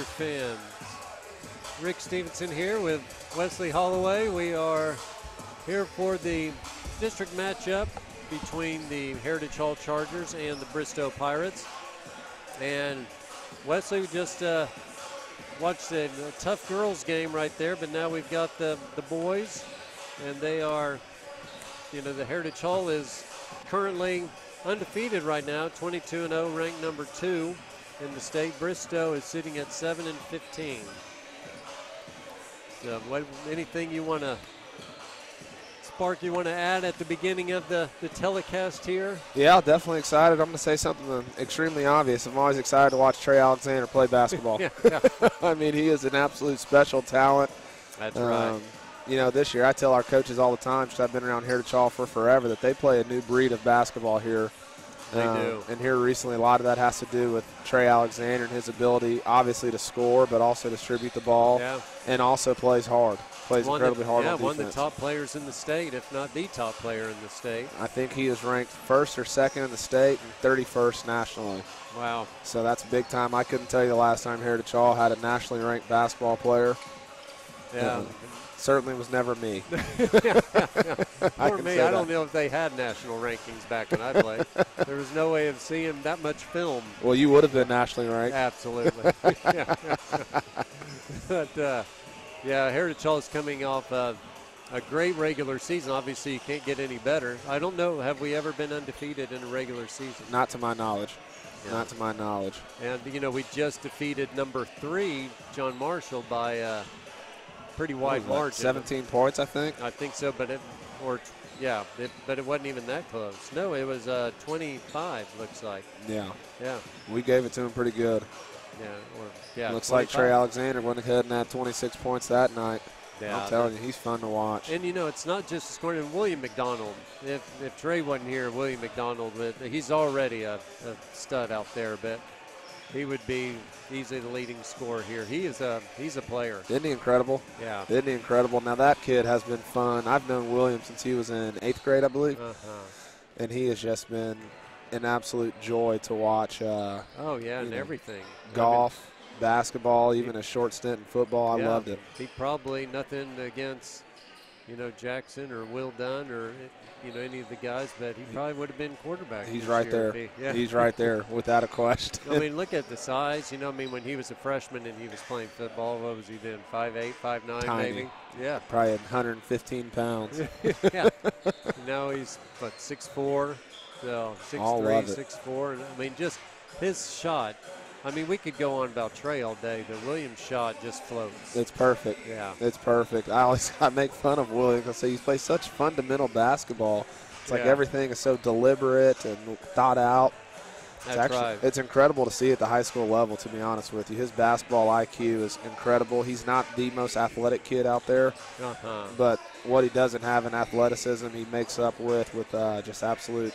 Charger fans. Rick Stevenson here with Wesley Holloway. We are here for the district matchup between the Heritage Hall Chargers and the Bristow Pirates. And Wesley, we just watched a tough girls game right there, but now we've got the boys, and they are, the Heritage Hall is currently undefeated right now, 22-0, ranked number 2 in the state. Bristow is sitting at 7-15. So anything you want to add at the beginning of the telecast here? Yeah, definitely excited. I'm going to say something extremely obvious. I'm always excited to watch Trey Alexander play basketball. Yeah. I mean, he is an absolute special talent. That's right. This year I tell our coaches all the time, because I've been around Heritage Hall for forever, that they play a new breed of basketball here. They do. And here recently, a lot of that has to do with Trey Alexander and his ability, obviously, to score, but also distribute the ball, and also plays hard. Plays incredibly hard on defense. One of the top players in the state, if not the top player in the state. I think he is ranked 1st or 2nd in the state and 31st nationally. Wow. So that's big time. I couldn't tell you the last time Heritage Hall had a nationally ranked basketball player. Yeah. Certainly was never me. Or me. I don't know if they had national rankings back when I played. There was no way of seeing that much film. Well, you would have been nationally ranked. Absolutely. But, Heritage Hall is coming off a great regular season. Obviously, you can't get any better. I don't know, have we ever been undefeated in a regular season? Not to my knowledge. Yeah. Not to my knowledge. And, we just defeated number 3, John Marshall, by a pretty wide margin. 17 points, I think. I think so, but it wasn't even that close. No, it was 25, looks like. Yeah. Yeah. We gave it to him pretty good. Looks 25. Like Trey Alexander went ahead and had 26 points that night. Yeah, I'm telling you, he's fun to watch. And, it's not just scoring. William McDonald, if Trey wasn't here, William McDonald, he's already a stud out there, but he would be easily the leading scorer here. He's a player. Isn't he incredible? Yeah. Isn't he incredible? Now, that kid has been fun. I've known William since he was in 8th grade, I believe. And he has just been an absolute joy to watch. And everything. Golf, basketball, even a short stint in football. I loved it. He probably nothing against, Jackson or Will Dunn or, any of the guys, but he probably would have been quarterback. He's right there. He's right there without a question. I mean, look at the size. When he was a freshman and he was playing football, what was he then, 5'8", 5'9", Tiny. maybe? Yeah. Probably 115 pounds. Yeah. Now he's, 6'4", so 6'3", 6'4". I mean, just his shot. I mean, we could go on about Trey all day, but William's shot just floats. It's perfect. Yeah. It's perfect. I make fun of William. I say he plays such fundamental basketball. It's like everything is so deliberate and thought out. That's right. It's incredible to see at the high school level, to be honest with you. His basketball IQ is incredible. He's not the most athletic kid out there, but what he doesn't have in athleticism, he makes up with just absolute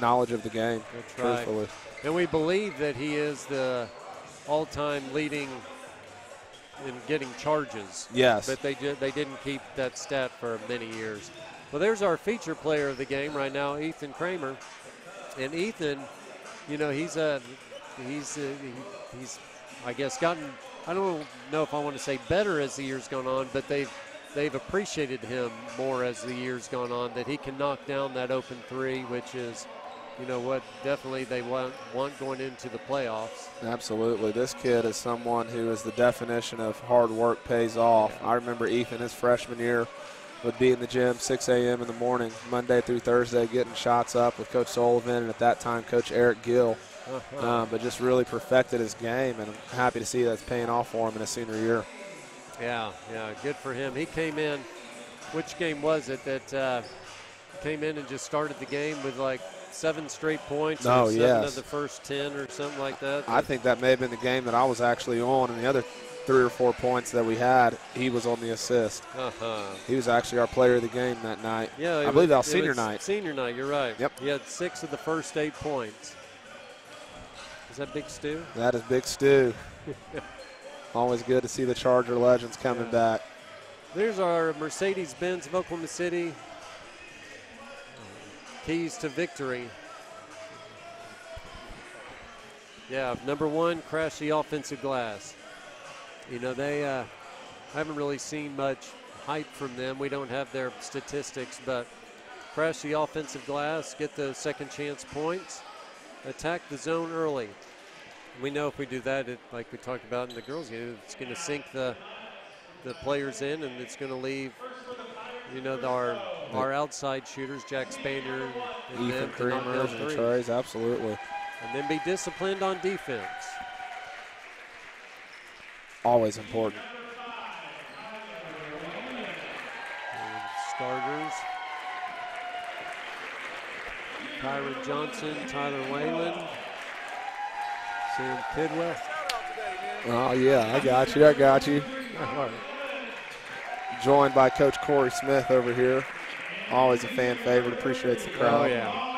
knowledge of the game. That's truthfully. Right. And we believe that he is the all-time leading in getting charges. Yes. But they didn't keep that stat for many years. Well, there's our feature player of the game right now, Ethan Kramer. And Ethan, he's I guess gotten, I don't know if I want to say better as the year's gone on, but they've appreciated him more as the year's gone on, that he can knock down that open three, which is what definitely they want going into the playoffs. Absolutely. This kid is someone who is the definition of hard work pays off. I remember Ethan, his freshman year, would be in the gym 6 a.m. in the morning, Monday through Thursday, getting shots up with Coach Sullivan and at that time Coach Eric Gill, but just really perfected his game, and I'm happy to see that's paying off for him in his senior year. Yeah, good for him. He came in, which game was it that came in and just started the game with 7 straight points, or 7 of the first 10 or something like that? I think that may have been the game that I was actually on, and the other 3 or 4 points that we had, he was on the assist. He was actually our player of the game that night. Yeah, I believe that was senior night. Senior night, you're right. Yep. He had 6 of the first 8 points. Is that Big Stu? That is Big Stu. Always good to see the Charger legends coming back. There's our Mercedes-Benz of Oklahoma City. Keys to victory. Yeah, number 1, crash the offensive glass. You know, they haven't really seen much hype from them. We don't have their statistics, but crash the offensive glass, get the second chance points, attack the zone early. We know if we do that, like we talked about in the girls' game, it's going to sink the players in, and it's going to leave, you know, our outside shooters, Jack Spanier and Ethan them, to knock down Cramers and threes. Treys, absolutely. And then be disciplined on defense. Always important. And starters: Kyron Johnson, Tyler Whalen, Sam Pidwell. Oh, yeah, I got you. Joined by Coach Corey Smith over here. Always a fan favorite, appreciates the crowd. Oh, yeah.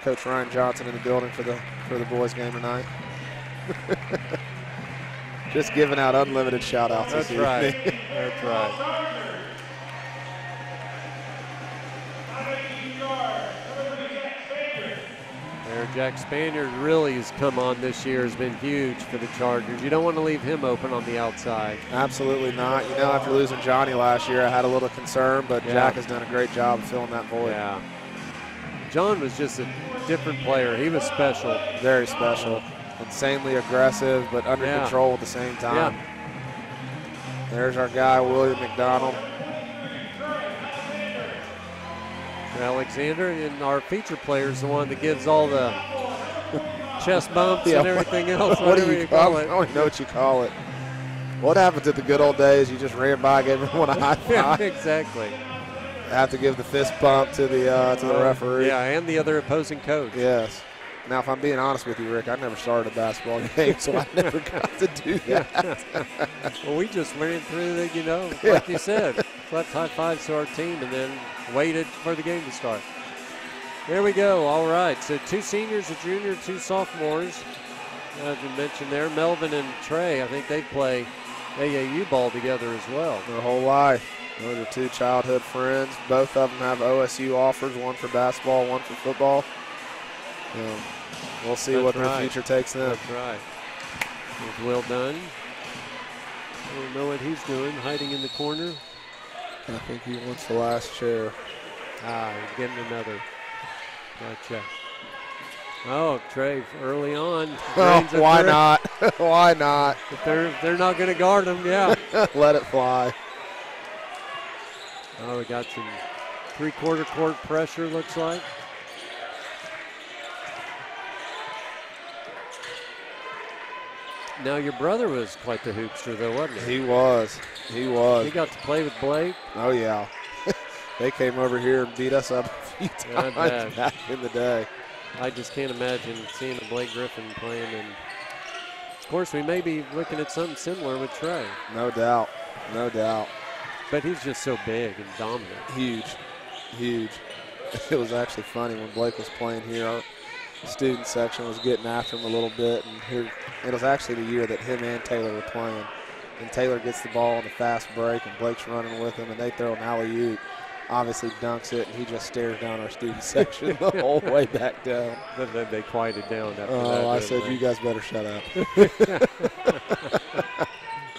Coach Ryan Johnson in the building for the boys game tonight. Just giving out unlimited shout outs. That's right. That's right. There, Jack Spaniard really has come on this year, has been huge for the Chargers. You don't want to leave him open on the outside. Absolutely not. You know, after losing Johnny last year, I had a little concern, but Yeah. Jack has done a great job of filling that void. Yeah. John was just a different player. He was special. Very special. Insanely aggressive, but under Yeah. control at the same time. Yeah. There's our guy, William McDonald. Alexander, and our feature player is the one that gives all the chest bumps Yeah, and everything else. What do whatever you call it? I don't even know what you call it. What happened to the good old days? You just ran by, gave everyone a high five. Exactly. Have to give the fist bump to the referee. Yeah, and the other opposing coach. Yes. Now, if I'm being honest with you, Rick, I never started a basketball game, so I never got to do that. Well, we just ran through the, you know, like you said, left high fives to our team and then waited for the game to start. There we go. All right. So 2 seniors, a junior, 2 sophomores. As you mentioned there, Melvin and Trey, I think they play AAU ball together as well. Their whole life. Those are 2 childhood friends. Both of them have OSU offers, one for basketball, one for football. We'll see what their future takes them. That's right. It's well done. I don't know what he's doing, hiding in the corner. I think he wants the last chair. He's getting another. Gotcha. Oh, Trey, early on. Why not? Why not? If they're not going to guard him, yeah. Let it fly. Oh, we got some 3/4 court pressure, looks like. Now, your brother was quite the hoopster, though, wasn't he? He was. He was. He got to play with Blake. Oh, yeah. They came over here and beat us up a few times back in the day. I just can't imagine seeing a Blake Griffin playing. And, of course, we may be looking at something similar with Trey. No doubt. No doubt. But he's just so big and dominant. Huge. Huge. It was actually funny when Blake was playing here. Our student section was getting after him a little bit. And here, it was actually the year that him and Taylor were playing. And Taylor gets the ball on the fast break, and Blake's running with him, and they throw an alley-oop. Obviously dunks it, and he just stares down our student section the whole way back down. Then they quieted down after that. Oh, I said, you guys better shut up.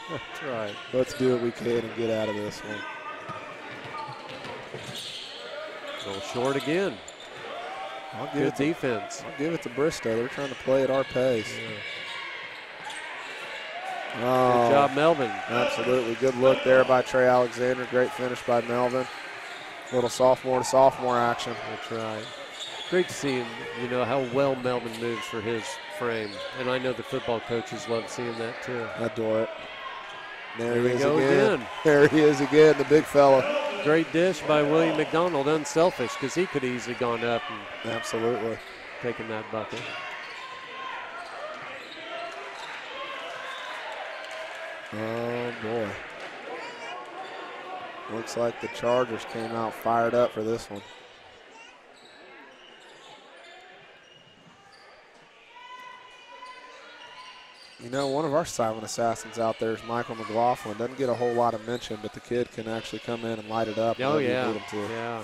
That's right. Let's do what we can and get out of this one. A little short again. Good defense. I'll give it to Bristow. They're trying to play at our pace. Yeah. Oh, good job, Melvin. Absolutely. Good look there by Trey Alexander. Great finish by Melvin. Little sophomore to sophomore action. That's right. Great to see him, you know, how well Melvin moves for his frame. And I know the football coaches love seeing that too. I adore it. There he we is go again. There he is again, the big fella. Great dish by William McDonald, unselfish, because he could have easily gone up and absolutely taken that bucket. Oh, boy. Looks like the Chargers came out fired up for this one. You know, one of our silent assassins out there is Michael McLaughlin. Doesn't get a whole lot of mention, but the kid can actually come in and light it up. Oh, yeah. You need him to. Yeah.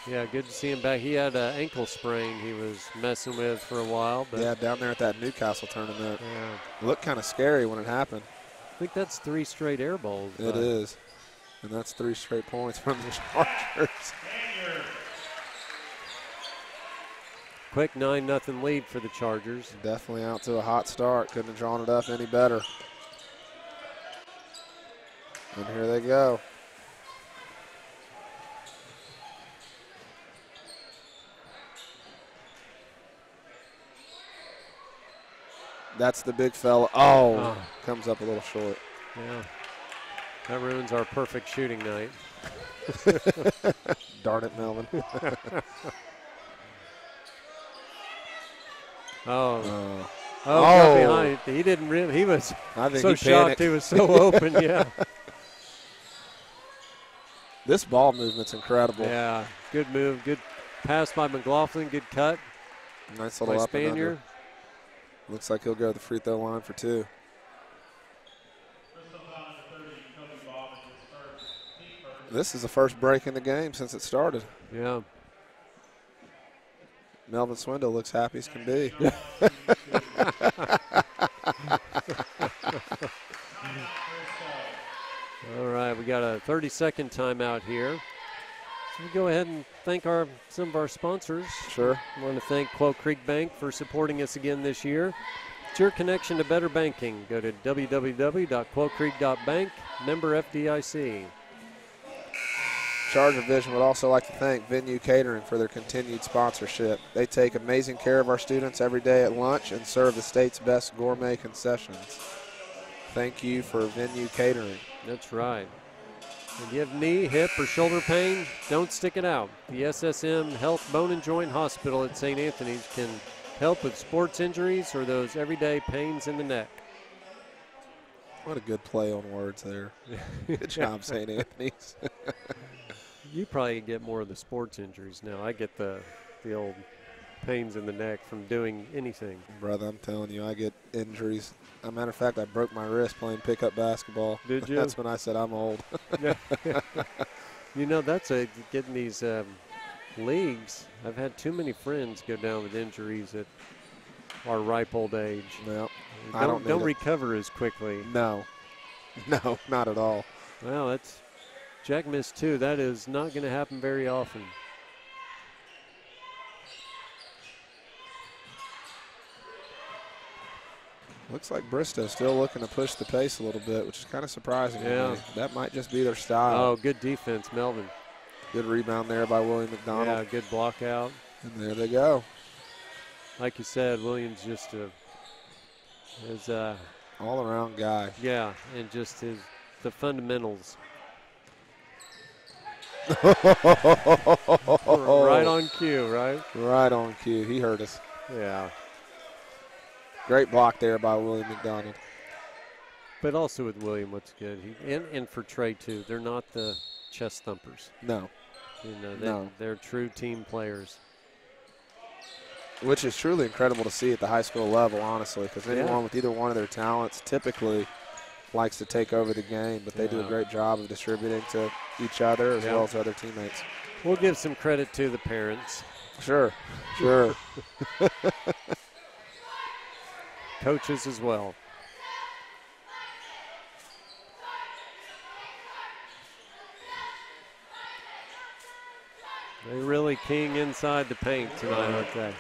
Yeah, good to see him back. He had an ankle sprain he was messing with for a while. But yeah, down there at that Newcastle tournament. Yeah. It looked kind of scary when it happened. I think that's 3 straight air bowls. It is. And that's 3 straight points from the Chargers. Quick 9-0 lead for the Chargers. Definitely out to a hot start. Couldn't have drawn it up any better. And here they go. That's the big fella. Oh, comes up a little short. Yeah. That ruins our perfect shooting night. Darn it, Melvin. Oh, got behind. He didn't really. He was so shocked. He was so open. Yeah. This ball movement's incredible. Yeah. Good move. Good pass by McLaughlin. Good cut. Nice little up and Spaniard. under. Looks like he'll go to the free throw line for 2. This is the first break in the game since it started. Yeah. Melvin Swindle looks happy as can be. All right, we got a 30-second timeout here. So we'll go ahead and thank some of our sponsors. Sure. I want to thank Quail Creek Bank for supporting us again this year. It's your connection to better banking. Go to www.quailcreek.bank, member FDIC. Charger Vision would also like to thank Venue Catering for their continued sponsorship. They take amazing care of our students every day at lunch and serve the state's best gourmet concessions. Thank you for Venue Catering. That's right. If you have knee, hip, or shoulder pain, don't stick it out. The SSM Health Bone and Joint Hospital at St. Anthony's can help with sports injuries or those everyday pains in the neck. What a good play on words there. Good job, St. Anthony's. You probably get more of the sports injuries now. I get the old pains in the neck from doing anything. Brother, I'm telling you, I get injuries. As a matter of fact, I broke my wrist playing pickup basketball. Did you? That's when I said I'm old. You know, that's getting these leagues. I've had too many friends go down with injuries at our ripe old age. No, don't recover as quickly. No, not at all. Well, Jack missed 2. That is not going to happen very often. Looks like Bristow still looking to push the pace a little bit, which is kind of surprising to Yeah. me. That might just be their style. Oh, good defense, Melvin. Good rebound there by William McDonald. Yeah, good block out. And there they go. Like you said, Williams just is all-around guy. Yeah, and just the fundamentals. Right on cue, right? Right on cue. He hurt us. Yeah. Great block there by William McDonald. But also with William, what's good, and for Trey too, they're not the chest thumpers. No. They're true team players. Which is truly incredible to see at the high school level, honestly, because anyone with either one of their talents typically likes to take over the game, but they do a great job of distributing to each other as well as other teammates. We'll give some credit to the parents. Sure. Coaches as well. They really king inside the paint tonight, aren't they?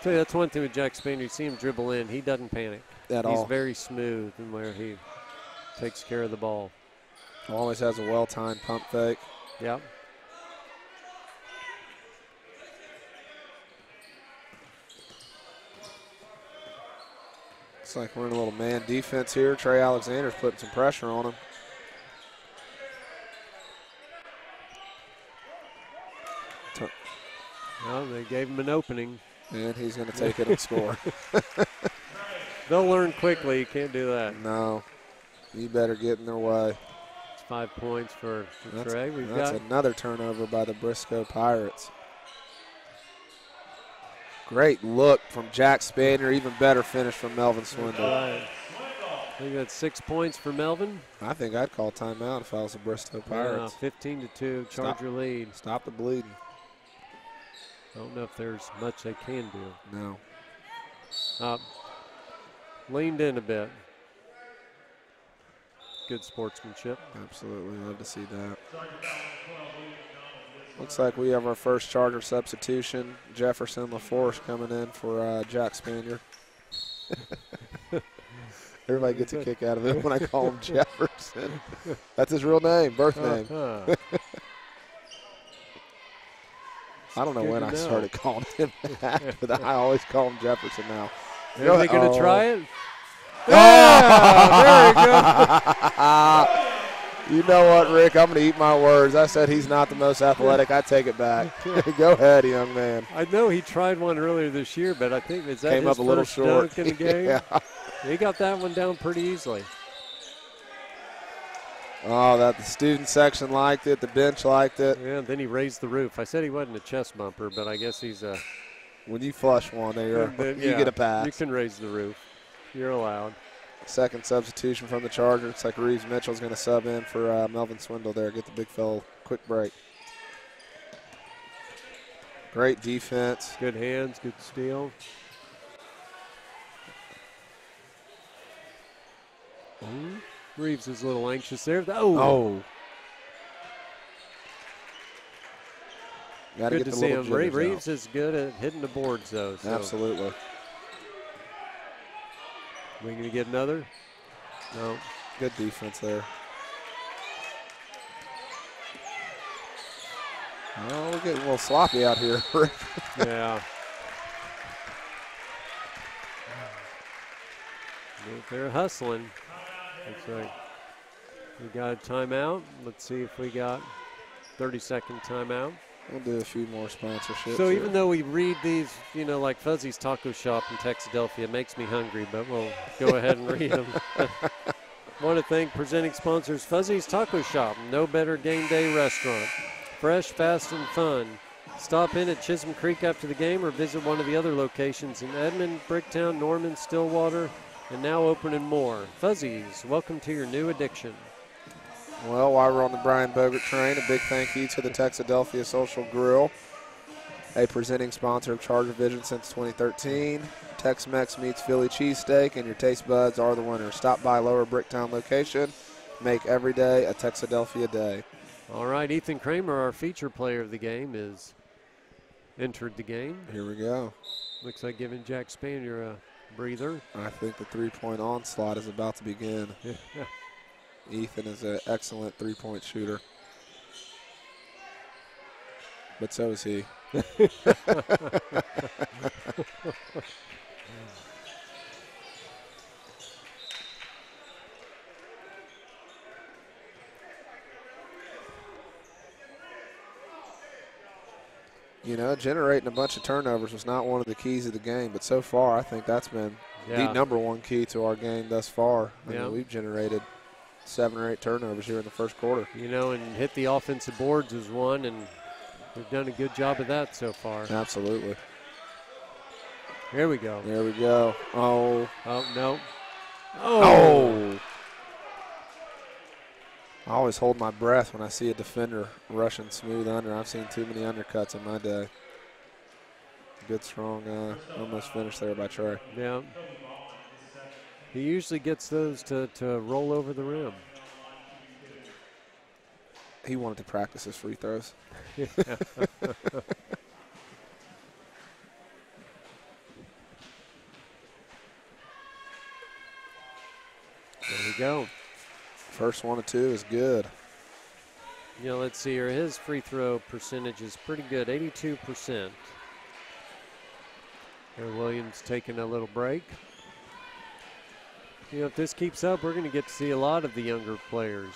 Tell you, that's one thing with Jack Spaniard. You see him dribble in, he doesn't panic. He's very smooth in where he takes care of the ball. Always has a well-timed pump fake. Yep. Looks like we're in a little man defense here. Trey Alexander's putting some pressure on him. Well, they gave him an opening. And he's going to take it and score. They'll learn quickly. You can't do that. No. You better get in their way. It's 5 points for Trey. That's another turnover by the Bristow Pirates. Great look from Jack Spanier. Even better finish from Melvin Swindle. Right. I think that's 6 points for Melvin. I think I'd call timeout if I was the Bristow Pirates. 15-2, Charger lead. Stop the bleeding. I don't know if there's much they can do. No. Leaned in a bit. Good sportsmanship. Absolutely, love to see that. Looks like we have our first Charger substitution. Jefferson Lafourche coming in for Jack Spanier. Everybody gets a kick out of it when I call him Jefferson. That's his real name, birth name. I don't know when I started calling him that, but I always call him Jefferson now. Are they going to try it? Yeah, very good. You know what, Rick? I'm going to eat my words. I said he's not the most athletic. I take it back. Go ahead, young man. I know he tried one earlier this year, but I think is that came his up a little first short dunk in the game? Yeah. He got that one down pretty easily. Oh, the student section liked it. The bench liked it. Yeah, and then he raised the roof. I said he wasn't a chest bumper, but I guess he's a. When you flush one, you get a pass. You can raise the roof. You're allowed. Second substitution from the Chargers. Looks like Reeves Mitchell's going to sub in for Melvin Swindle there. Get the big fella quick break. Great defense. Good hands, good steal. Reeves is a little anxious there. Oh. Good to see him. Reeves is good at hitting the boards, though. So. Absolutely. We going to get another? No. Good defense there. Oh, we're getting a little sloppy out here. Yeah. They're hustling. That's right. We got a timeout. Let's see if we got 30-second timeout. We'll do a few more sponsorships. So even though we read these, like Fuzzy's Taco Shop in Texadelphia, it makes me hungry, but we'll go ahead and read them. Want to thank presenting sponsors Fuzzy's Taco Shop, no better game day restaurant. Fresh, fast, and fun. Stop in at Chisholm Creek after the game or visit one of the other locations in Edmond, Bricktown, Norman, Stillwater, and now open in Moore. Fuzzy's, welcome to your new addiction. Well, while we're on the Brian Bogert train, a big thank you to the Texadelphia Social Grill, a presenting sponsor of Charger Vision since 2013. Tex-Mex meets Philly cheesesteak, and your taste buds are the winners. Stop by Lower Bricktown location. Make every day a Texadelphia day. All right, Ethan Kramer, our feature player of the game, is entered the game. Here we go. Looks like giving Jack Spanier a breather. I think the three-point onslaught is about to begin. Ethan is an excellent three-point shooter. But so is he. Generating a bunch of turnovers was not one of the keys of the game, but so far I think that's been the number one key to our game thus far. I mean, we've generated 7 or 8 turnovers here in the first quarter. And hit the offensive boards is one, and we've done a good job of that so far. Absolutely. Here we go. There we go. Oh. Oh, no. Oh. I always hold my breath when I see a defender rushing smooth under. I've seen too many undercuts in my day. Good, strong, almost finished there by Trey. Yeah. He usually gets those to roll over the rim. He wanted to practice his free throws. There we go. First 1 of 2 is good. Let's see here. His free throw percentage is pretty good, 82%. Here Williams taking a little break. If this keeps up, we're going to get to see a lot of the younger players.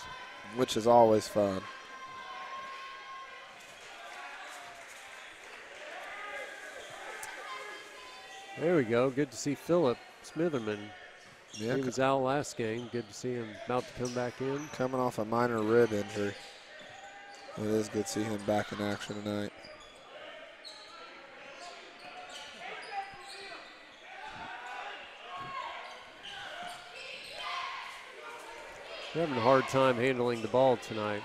Which is always fun. There we go. Good to see Philip Smitherman. Yeah, he was out last game. Good to see him about to come back in. Coming off a minor rib injury. It is good to see him back in action tonight. They're having a hard time handling the ball tonight.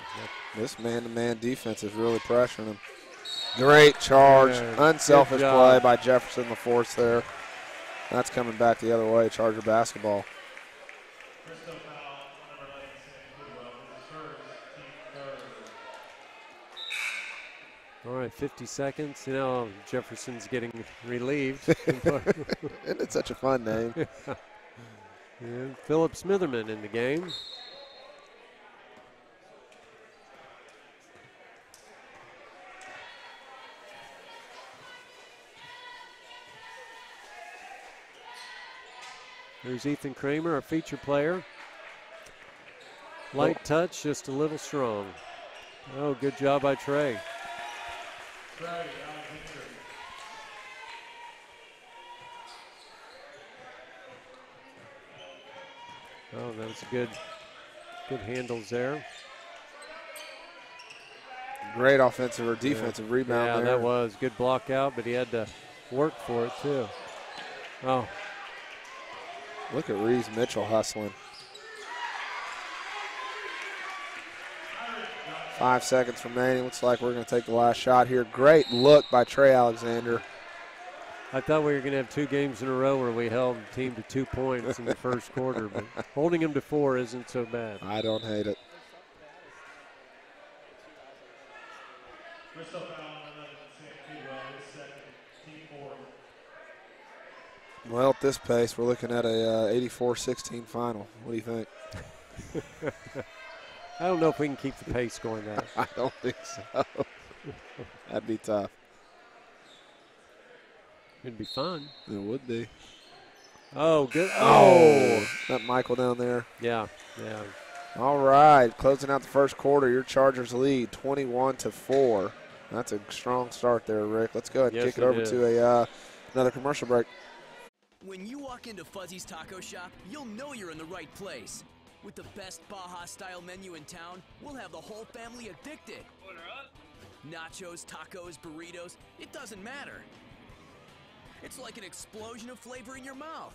This man-to-man defense is really pressuring them. Great charge. Yeah, Unselfish play by Jefferson Lafourche there. That's coming back the other way, Charger basketball. All right, 50 seconds. You know, Jefferson's getting relieved. Isn't it such a fun name? And Philip Smitherman in the game. There's Ethan Kramer, our feature player. Light touch, just a little strong. Oh, good job by Trey. Oh, that was good handles there. Great offensive or defensive rebound there. Yeah, that was good block out, but he had to work for it too. Oh. Look at Reeves Mitchell hustling. 5 seconds remaining. Looks like we're going to take the last shot here. Great look by Trey Alexander. I thought we were going to have 2 games in a row where we held the team to 2 points in the first quarter, but holding them to 4 isn't so bad. I don't hate it. Well, at this pace, we're looking at a 84-16 final. What do you think? I don't know if we can keep the pace going there. I don't think so. That'd be tough. It'd be fun. It would be. Oh, good. Oh, that Michael down there. Yeah. All right, closing out the first quarter, your Chargers lead 21-4. That's a strong start there, Rick. Let's go ahead and kick it over to another commercial break. When you walk into Fuzzy's Taco Shop, you'll know you're in the right place. With the best Baja-style menu in town, we'll have the whole family addicted. Order up. Nachos, tacos, burritos, it doesn't matter. It's like an explosion of flavor in your mouth.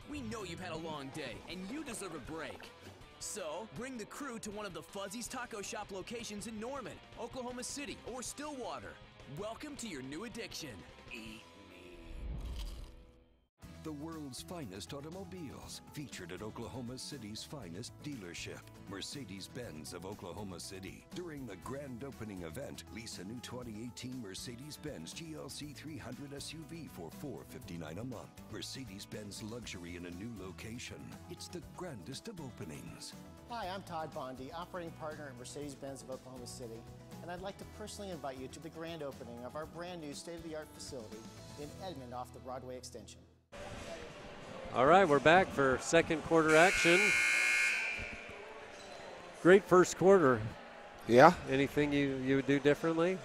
We know you've had a long day, and you deserve a break. So, bring the crew to one of the Fuzzy's Taco Shop locations in Norman, Oklahoma City, or Stillwater. Welcome to your new addiction. Eat me. The world's finest automobiles, featured at Oklahoma City's finest dealership, Mercedes-Benz of Oklahoma City. During the grand opening event, lease a new 2018 Mercedes-Benz GLC 300 SUV for $459 a month. Mercedes-Benz luxury in a new location. It's the grandest of openings. Hi, I'm Todd Bondy, operating partner at Mercedes-Benz of Oklahoma City, and I'd like to personally invite you to the grand opening of our brand new state-of-the-art facility in Edmond off the Broadway extension. All right, we're back for second quarter action. Great first quarter. Yeah. Anything you would do differently?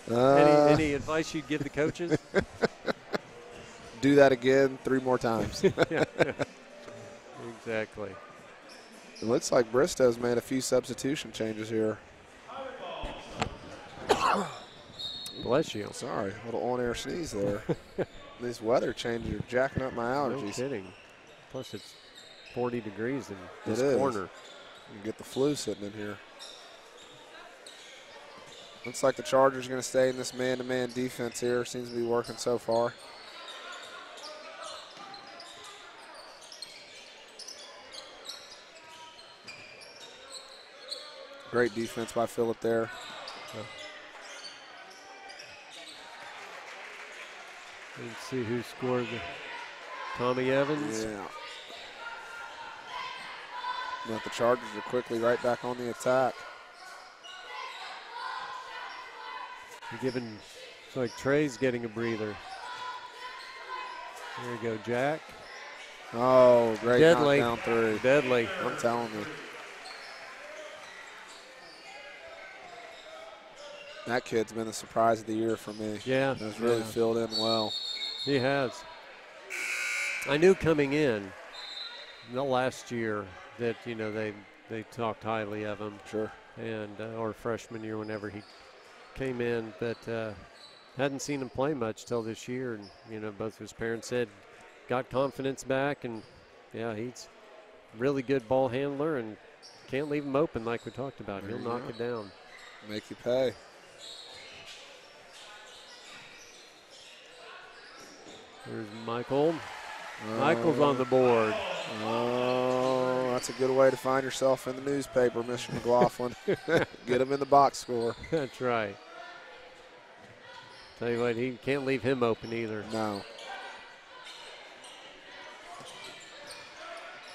Any advice you'd give the coaches? Do that again 3 more times. Yeah. Exactly. It looks like Bristow's made a few substitution changes here. Bless you. Sorry, a little on-air sneeze there. These weather changes are jacking up my allergies. No kidding. Plus it's 40 degrees in this corner. You can get the flu sitting in here. Looks like the Chargers are going to stay in this man-to-man defense here. Seems to be working so far. Great defense by Phillip there. Let's see who scored. Tommy Evans. Yeah. But the Chargers are quickly right back on the attack. It's like Trey's getting a breather. There you go, Jack. Oh, great Deadly. knockdown 3. Deadly. I'm telling you. That kid's been the surprise of the year for me. Yeah. Has really filled in well. He has. I knew coming in the last year that, they talked highly of him. Sure. And or freshman year whenever he came in, but hadn't seen him play much till this year. And, both of his parents said got confidence back, and, yeah, he's really good ball handler and can't leave him open like we talked about. He'll knock it down. Make you pay. There's Michael. Michael's on the board. Oh, that's a good way to find yourself in the newspaper, Mr. McLaughlin. Get him in the box score. That's right. Tell you what, he can't leave him open either. No.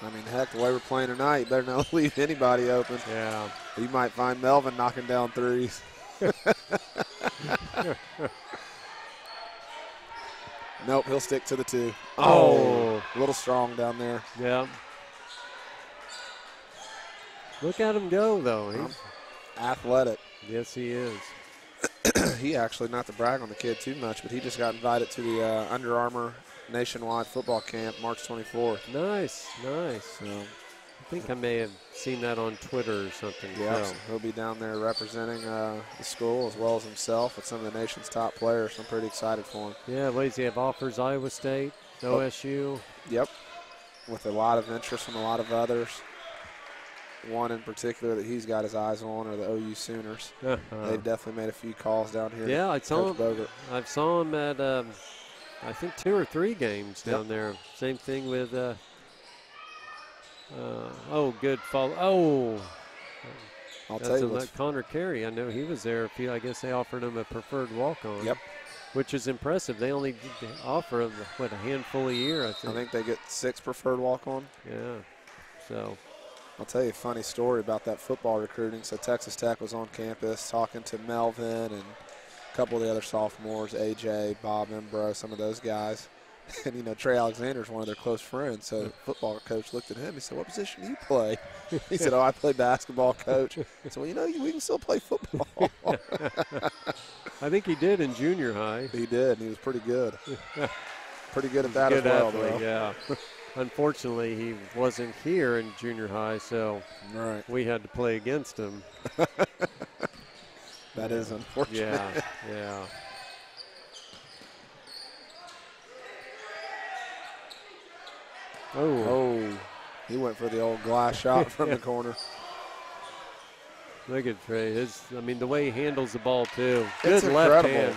I mean, heck, the way we're playing tonight, you better not leave anybody open. Yeah. You might find Melvin knocking down threes. Nope, he'll stick to the 2. Oh, a little strong down there. Yeah. Look at him go, though. He's athletic. Yes, he is. He actually, not to brag on the kid too much, but he just got invited to the Under Armour Nationwide Football Camp March 24th. Nice, nice. So, I think I may have seen that on Twitter or something. Yeah, so he'll be down there representing the school as well as himself with some of the nation's top players. I'm pretty excited for him. Yeah, what does he have? Offers Iowa State, OSU. Yep, with a lot of interest from a lot of others. One in particular that he's got his eyes on are the OU Sooners. They've definitely made a few calls down here. Yeah, I saw him. Bogert. I saw him at I think 2 or 3 games down there. Same thing with good follow. Oh, I'll tell you what. Connor Carey. I know he was there. I guess they offered him a preferred walk-on. Yep. Which is impressive. They only offer a handful a year. I think they get 6 preferred walk-on. Yeah. So. I'll tell you a funny story about that football recruiting. So Texas Tech was on campus talking to Melvin and a couple of the other sophomores, AJ, Bob Embro, some of those guys. And, Trey Alexander is one of their close friends. So the football coach looked at him. He said, "What position do you play?" He said, "Oh, I play basketball, coach." I said, "Well, we can still play football." I think he did in junior high. He did. He was pretty good. Pretty good at that as well, athlete, yeah. Unfortunately, he wasn't here in junior high, so we had to play against him. That is unfortunate. Yeah. Oh, he went for the old glass shot from the corner. Look at Trey. The way he handles the ball, too. It's Good left incredible.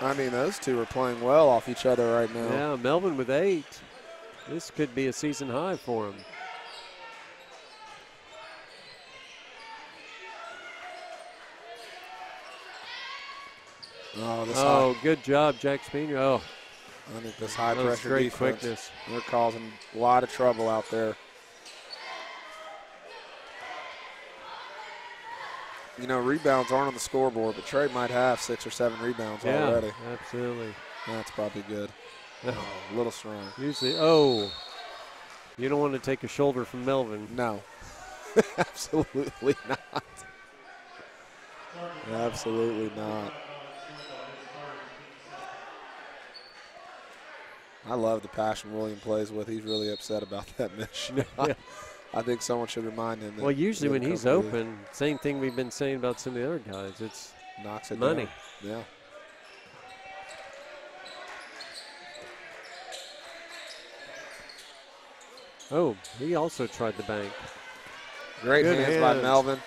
hand. Those two are playing well off each other right now. Yeah, Melvin with 8. This could be a season high for him. Good job, Jack Spanier. Oh, I think this high-pressure defense, quickness. They're causing a lot of trouble out there. Rebounds aren't on the scoreboard, but Trey might have 6 or 7 rebounds already. Absolutely. That's probably good. A little strong. Usually, you don't want to take a shoulder from Melvin. No. Absolutely not. Absolutely not. I love the passion William plays with. He's really upset about that miss. I think someone should remind him. Well, usually when he's open, same thing we've been saying about some of the other guys. It's knocks it money. Down. Yeah. Oh, he also tried the bank. Great hands by Melvin.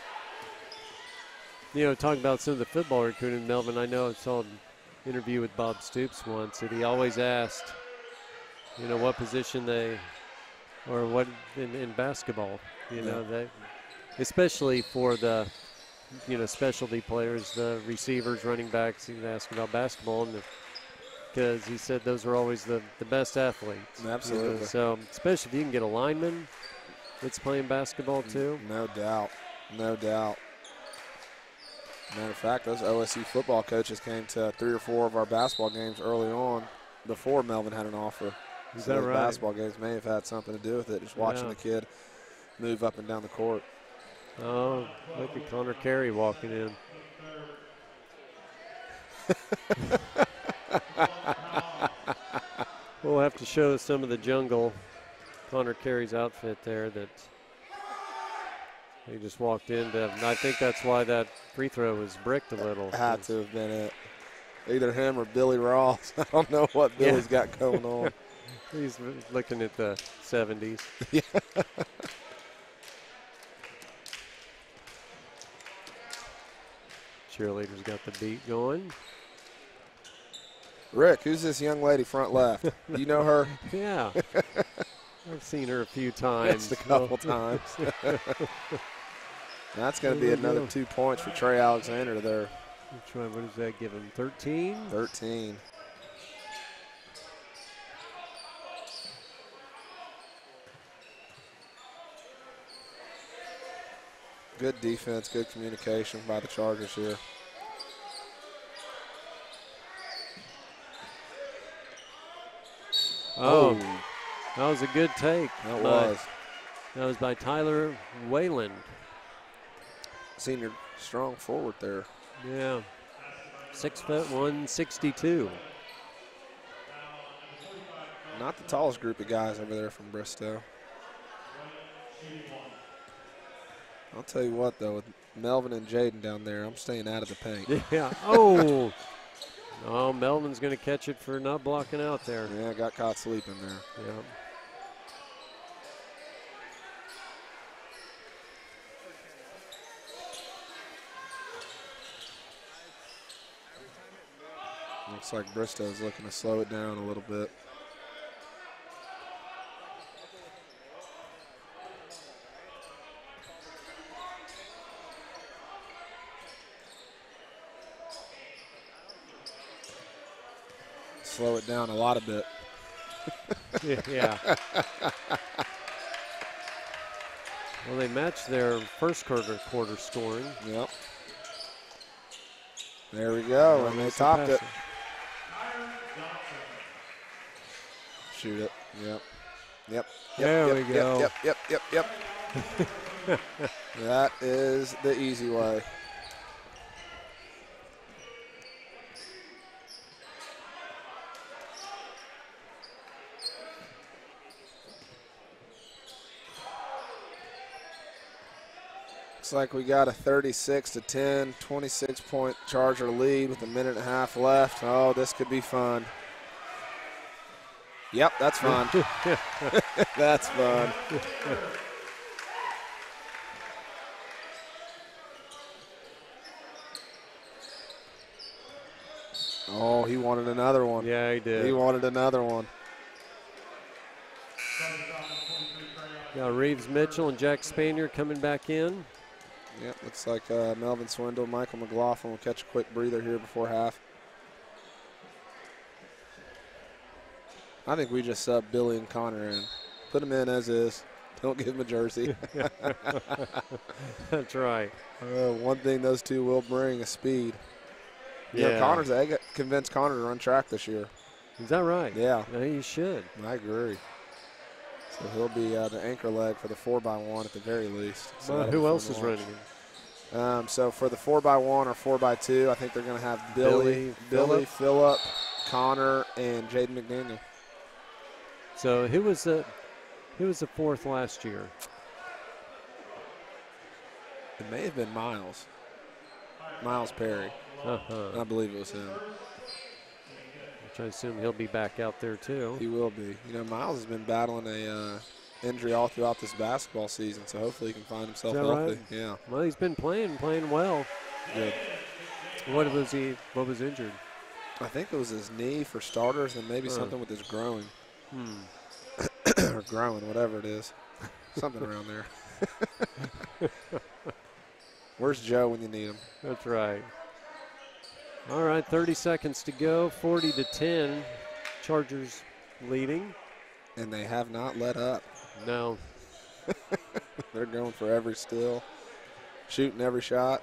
Talking about some of the football recruiting, Melvin, I know I saw an interview with Bob Stoops once, and he always asked, what position or what in basketball, they, especially for the, specialty players, the receivers, running backs, he asked about basketball, because he said those are always the best athletes. Absolutely. So, especially if you can get a lineman that's playing basketball too. No doubt. No doubt. Matter of fact, those OSU football coaches came to 3 or 4 of our basketball games early on before Melvin had an offer. Is that right? Basketball games may have had something to do with it, just watching the kid move up and down the court. Oh, look at Connor Carey walking in. We'll have to show some of the jungle, Connor Carey's outfit there that he just walked into. And I think that's why that free throw was bricked a little. Had to have been it. Either him or Billy Ross. I don't know what Billy's got going on. He's looking at the 70s. Yeah. cheerleaders got the beat going. Rick, who's this young lady front left? You know her? Yeah. I've seen her a few times. Just a couple times. That's going to be another 2 points for Trey Alexander there. Which one? What does that give him? 13? 13. Good defense, good communication by the Chargers here. Oh, that was a good take. That was. That was by Tyler Wayland. Senior strong forward there. Yeah. 6 foot 162. Not the tallest group of guys over there from Bristow. I'll tell you what, though, with Melvin and Jaden down there, I'm staying out of the paint. Yeah. Oh. Oh, Melvin's going to catch it for not blocking out there. Yeah, got caught sleeping there. Yeah. Looks like Bristow's looking to slow it down a little bit. Slow it down a lot of bit. Yeah. Well, they matched their first quarter scoring. Yep. There we go, and they topped it. Shoot it. Yep. Yep. There we go. Yep. That is the easy way. Looks like we got a 36-10, 26-point Charger lead with a minute and a half left. Oh, this could be fun. Yep, that's fun. That's fun. Oh, he wanted another one. Yeah, he did. He wanted another one. Got Reeves Mitchell and Jack Spanier coming back in. Yep, looks like Melvin Swindle, Michael McLaughlin will catch a quick breather here before half. I think we just sub Billy and Connor in. Put them in as is. Don't give them a jersey. That's right. One thing those two will bring is speed. Yeah. You know, I got convinced Connor to run track this year. Is that right? Yeah. Yeah, he should. I agree. So he'll be the anchor leg for the 4x1 at the very least. So who else is running him? So for the 4x1 or 4x2, I think they're going to have Billy, Phillip, Connor, and Jaden McDaniel. So who was the fourth last year? It may have been Miles Perry. I believe it was him. Which I assume he'll be back out there too. He will be. You know, Miles has been battling a injury all throughout this basketball season, so hopefully he can find himself healthy. Right? Yeah. Well, he's been playing well. Good. What was injured? I think it was his knee for starters, and maybe something with his growing. Or growing, whatever it is. Something around there. Where's Joe when you need him? That's right. All right, 30 seconds to go, 40-10, Chargers leading. And they have not let up. No. They're going for every steal, shooting every shot.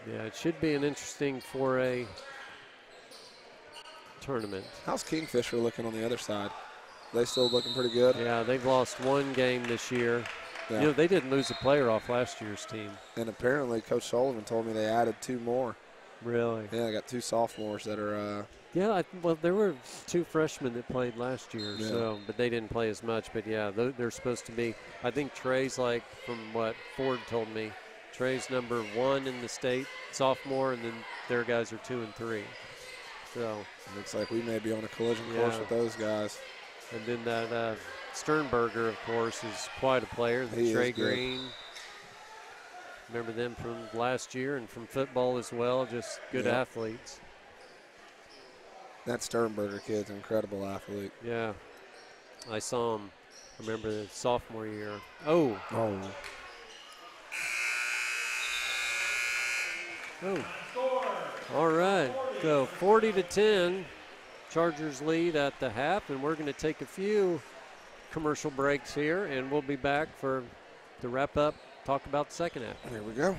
Yeah, it should be an interesting 4A tournament. How's Kingfisher looking on the other side? They still looking pretty good? Yeah, they've lost one game this year. Yeah. You know, they didn't lose a player off last year's team. And apparently Coach Sullivan told me they added 2 more. Really? Yeah, they got 2 sophomores that are yeah, well, there were 2 freshmen that played last year, Yeah. but they didn't play as much. But, yeah, they're supposed to be. I think Trey's like, from what Ford told me, Trey's number 1 in the state, sophomore, and then their guys are 2 and 3. So looks like we may be on a collision course with those guys. And then that Sternberger, of course, is quite a player. He Trey is good. Green. Remember them from last year and from football as well, just good athletes. That Sternberger kid's an incredible athlete. Yeah. I saw him, I remember the sophomore year. Oh. All right. So 40-10. Chargers lead at the half, and we're going to take a few commercial breaks here, and we'll be back to wrap up, talk about the second half. Here we go.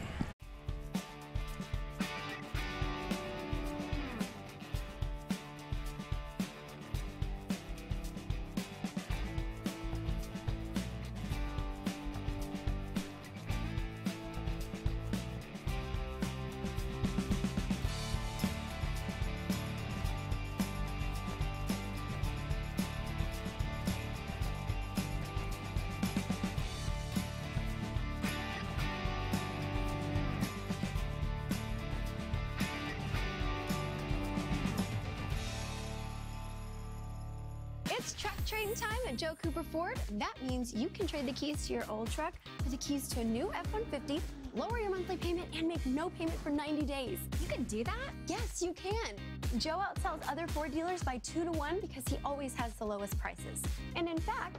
It's truck trading time at Joe Cooper Ford. That means you can trade the keys to your old truck for the keys to a new F-150, lower your monthly payment, and make no payment for 90 days. You can do that? Yes, you can. Joe outsells other Ford dealers by 2 to 1 because he always has the lowest prices. And in fact,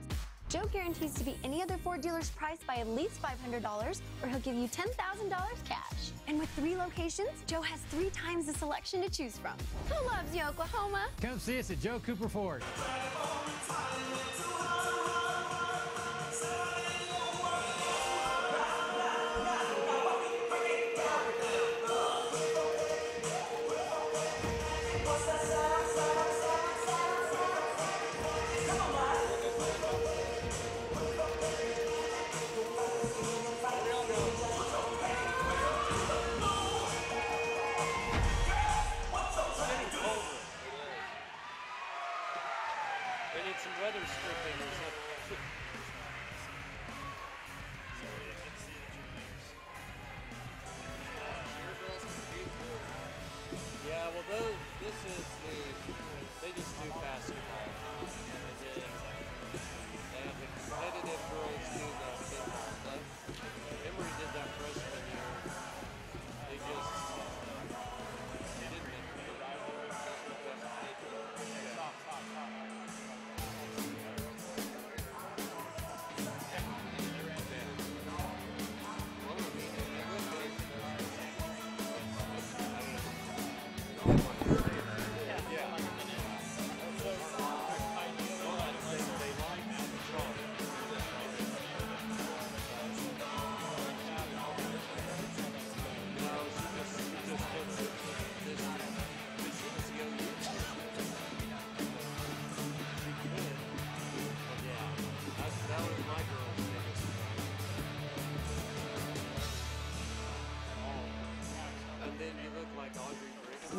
Joe guarantees to beat any other Ford dealer's price by at least $500, or he'll give you $10,000 cash. And with 3 locations, Joe has 3 times the selection to choose from. Who loves you, Oklahoma? Come see us at Joe Cooper Ford.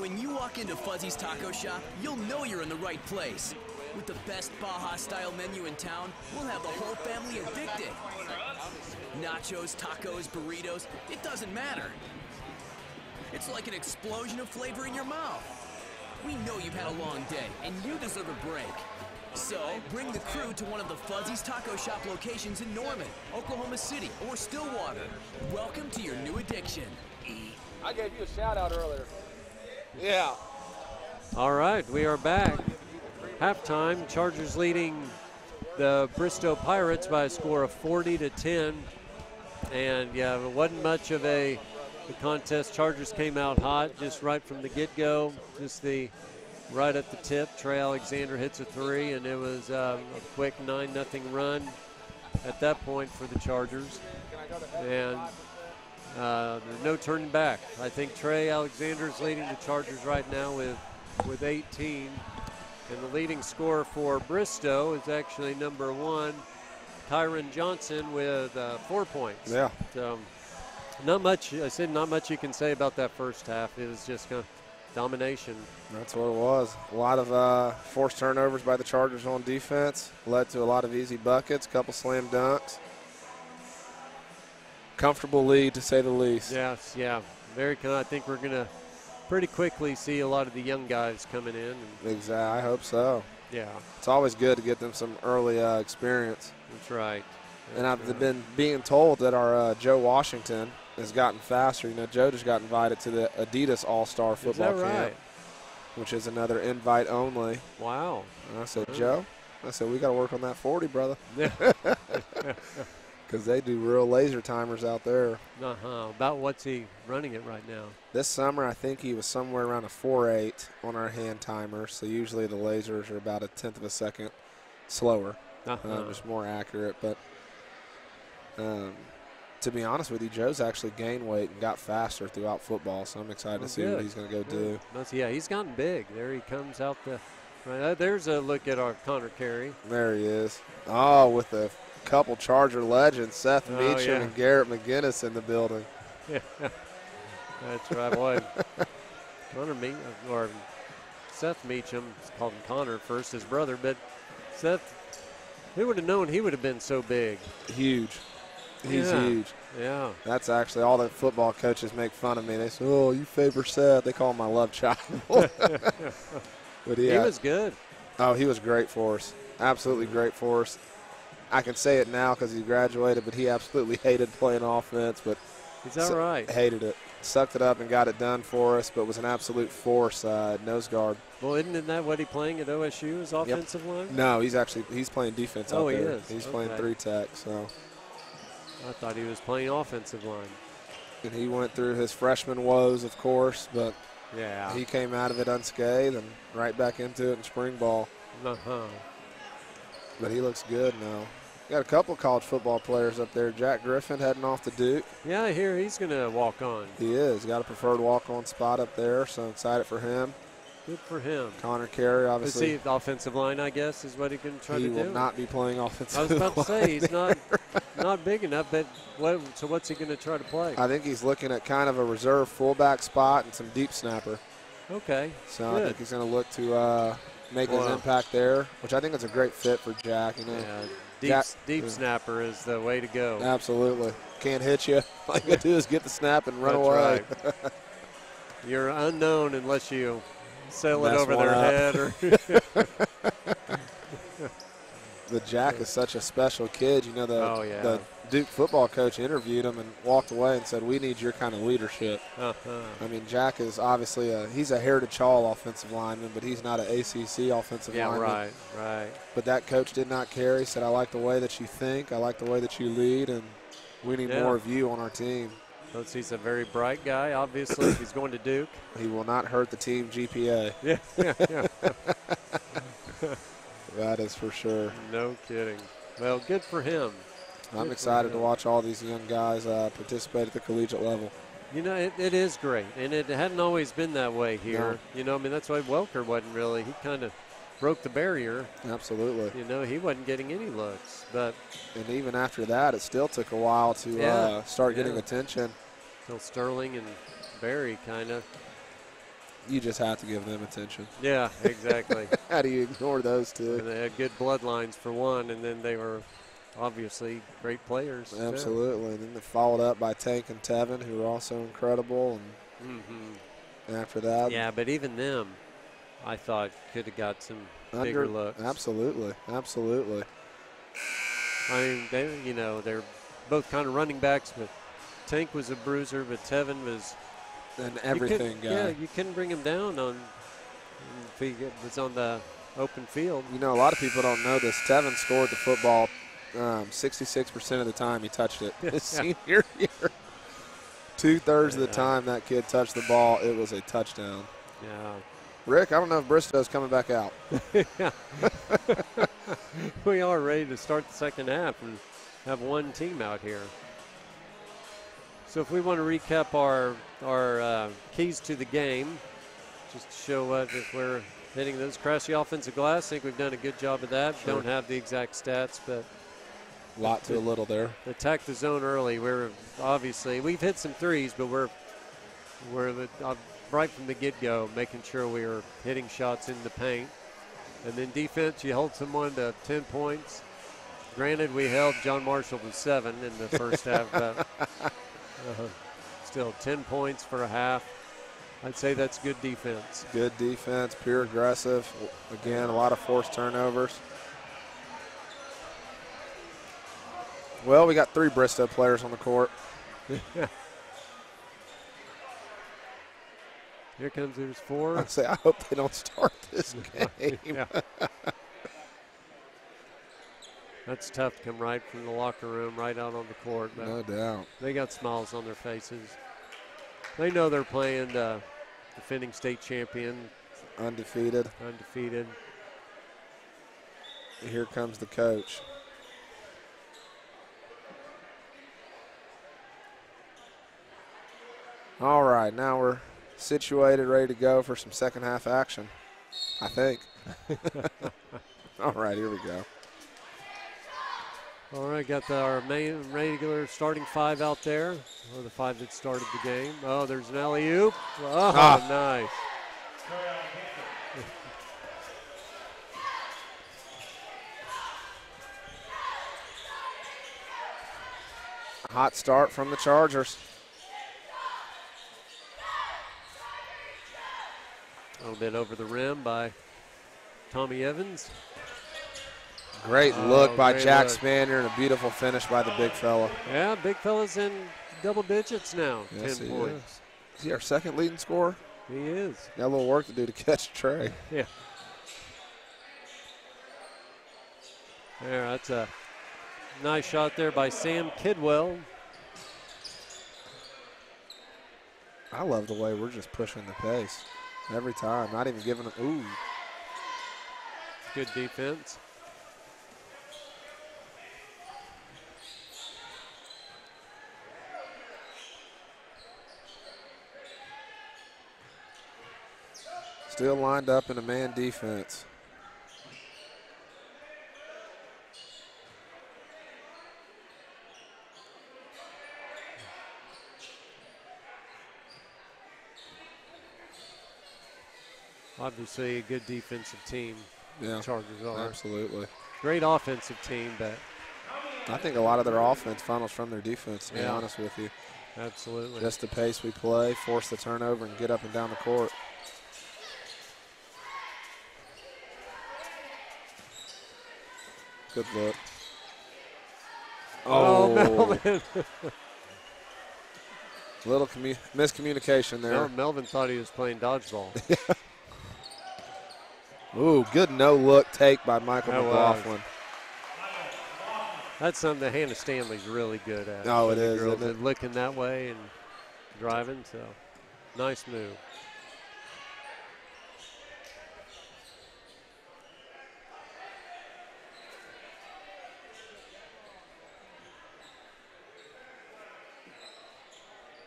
When you walk into Fuzzy's Taco Shop, you'll know you're in the right place. With the best Baja-style menu in town, we'll have the whole family addicted. Nachos, tacos, burritos, it doesn't matter. It's like an explosion of flavor in your mouth. We know you've had a long day, and you deserve a break. So, bring the crew to one of the Fuzzy's Taco Shop locations in Norman, Oklahoma City, or Stillwater. Welcome to your new addiction. I gave you a shout out earlier. Yeah. All right, we are back. Halftime, Chargers leading the Bristow Pirates by a score of 40-10. And yeah, it wasn't much of the contest. Chargers came out hot just right from the get-go. Just right at the tip. Trey Alexander hits a 3, and it was a quick 9-0 run at that point for the Chargers. And there's no turning back. I think Trey Alexander's leading the Chargers right now with 18. And the leading scorer for Bristow is actually number 1, Tyron Johnson, with 4 points. Yeah. So not much. I said not much you can say about that first half. It was just kind of domination. That's what it was. A lot of forced turnovers by the Chargers on defense. Led to a lot of easy buckets, a couple slam dunks. Comfortable lead, to say the least. Yes, yeah. Very kind. I think we're going to pretty quickly see a lot of the young guys coming in. Exactly. I hope so. Yeah. It's always good to get them some early experience. That's right. And I've been being told that our Joe Washington, has gotten faster. You know, Joe just got invited to the Adidas All-Star football Is that right? camp, which is another invite only. Wow. And I said, Joe, we got to work on that 40, brother. Because they do real laser timers out there. About what's he running it right now? This summer, I think he was somewhere around a 4.8 on our hand timer. So usually the lasers are about a tenth of a second slower, just more accurate. But to be honest with you, Joe's actually gained weight and got faster throughout football. So I'm excited to see what he's going to go do. Yeah, he's gotten big. There he comes out the. Right, there's a look at our Connor Carey. There he is. Oh, with a couple Charger legends, Seth Meacham and Garrett McGinnis in the building. Yeah, that's right, boy. Seth Meacham, called him Connor first, his brother, but Seth, who would have known he would have been so big? Huge. He's huge. Yeah. That's actually all the football coaches make fun of me. They say, "Oh, you favor Seth." They call him my love child. But he was good. Oh, he was great for us. Absolutely great for us. I can say it now because he graduated, but he absolutely hated playing offense. But is that right? Hated it. Sucked it up and got it done for us, but was an absolute force nose guard. Well, isn't that what he playing at OSU as offensive line? No, he's playing defense out there. He is. He's playing 3-tech. So I thought he was playing offensive line. And he went through his freshman woes, of course, but he came out of it unscathed and right back into it in spring ball. But he looks good now. Got a couple college football players up there. Jack Griffin heading off to Duke. Yeah, I hear he's going to walk on. He is. Got a preferred walk-on spot up there, so excited for him. Good for him. Connor Carey, obviously. Is he offensive line, I guess, is what he can try to do? He will not be playing offensive line. I was about to say, he's not big enough, but so what's he going to try to play? I think he's looking at kind of a reserve fullback spot and some deep snapper. Okay. So good. I think he's going to look to make his impact there, which I think is a great fit for Jack. You know, deep snapper is the way to go. Absolutely. Can't hit you. All you got to do is get the snap and run away. Right. You're unknown unless you sail it over their head. But Jack is such a special kid. You know, the Duke football coach interviewed him and walked away and said, "We need your kind of leadership." I mean, Jack is obviously he's a Heritage Hall offensive lineman, but he's not an ACC offensive lineman. Right. But that coach did not care. He said, "I like the way that you think. I like the way that you lead, and we need more of you on our team." He's a very bright guy, obviously. He's going to Duke. He will not hurt the team GPA. Yeah. That is for sure. No kidding. Well, good for him. I'm excited to watch all these young guys participate at the collegiate level. You know, it is great, and it hadn't always been that way here. No. You know, I mean, that's why Welker wasn't really. He kind of broke the barrier. Absolutely. You know, he wasn't getting any looks. And even after that, it still took a while to start getting attention. Till Sterling and Barry kind of. You just have to give them attention. Yeah, exactly. How do you ignore those two? And they had good bloodlines for one, and then they were obviously great players. Absolutely. And then they followed up by Tank and Tevin, who were also incredible. And after that. Yeah, but even them, I thought, could have got some bigger looks. Absolutely. I mean, they're both kind of running backs, but Tank was a bruiser, but Tevin was an everything guy. Yeah, you couldn't bring him down if he was on the open field. You know, a lot of people don't know this. Tevin scored the football 66% of the time he touched it his senior year. 2/3 of the time that kid touched the ball, it was a touchdown. Yeah. Rick, I don't know if Bristow's coming back out. We are ready to start the second half and have one team out here. So if we want to recap our keys to the game, just to show if we're hitting those across the offensive glass, I think we've done a good job of that. Sure. Don't have the exact stats, but a lot to a little there. Attack the zone early. We've hit some threes, but we're right from the get-go, making sure we are hitting shots in the paint. And then defense, you hold someone to 10 points. Granted, we held John Marshall to 7 in the first half, but still 10 points for a half. I'd say that's good defense. Good defense, pure aggressive. Again, a lot of forced turnovers. Well, we got 3 Bristow players on the court. Here comes there's 4. I say, I hope they don't start this game. Yeah. That's tough to come right from the locker room, right out on the court. But no doubt. they got smiles on their faces. They know they're playing defending state champion. Undefeated. Here comes the coach. All right, now we're situated, ready to go for some second half action, I think. All right, here we go. All right, got our main regular starting 5 out there, or the 5 that started the game. Oh, there's an alley-oop. Oh, nice. Hot start from the Chargers. A little bit over the rim by Tommy Evans. Great look by great Jack look. Spanier and a beautiful finish by the big fella. Yeah, big fella's in double digits now. Yes, 10 he points. is he our second leading scorer? He is. Got a little work to do to catch Trey. Yeah. There, that's a nice shot there by Sam Kidwell. I love the way we're just pushing the pace every time, not even giving it. Ooh. Good defense. Still lined up in a man defense. Obviously a good defensive team. Yeah, the Chargers are. absolutely. Great offensive team, but I think a lot of their offense funnels from their defense, to be honest with you. Absolutely. Just the pace we play, force the turnover, and get up and down the court. Good look. Oh, Melvin. Little miscommunication there. Melvin thought he was playing dodgeball. Ooh, good no-look take by Michael That McLaughlin. That's something that Hannah Stanley's really good at. Oh, it The is, girls isn't it? are looking that way and driving, so nice move.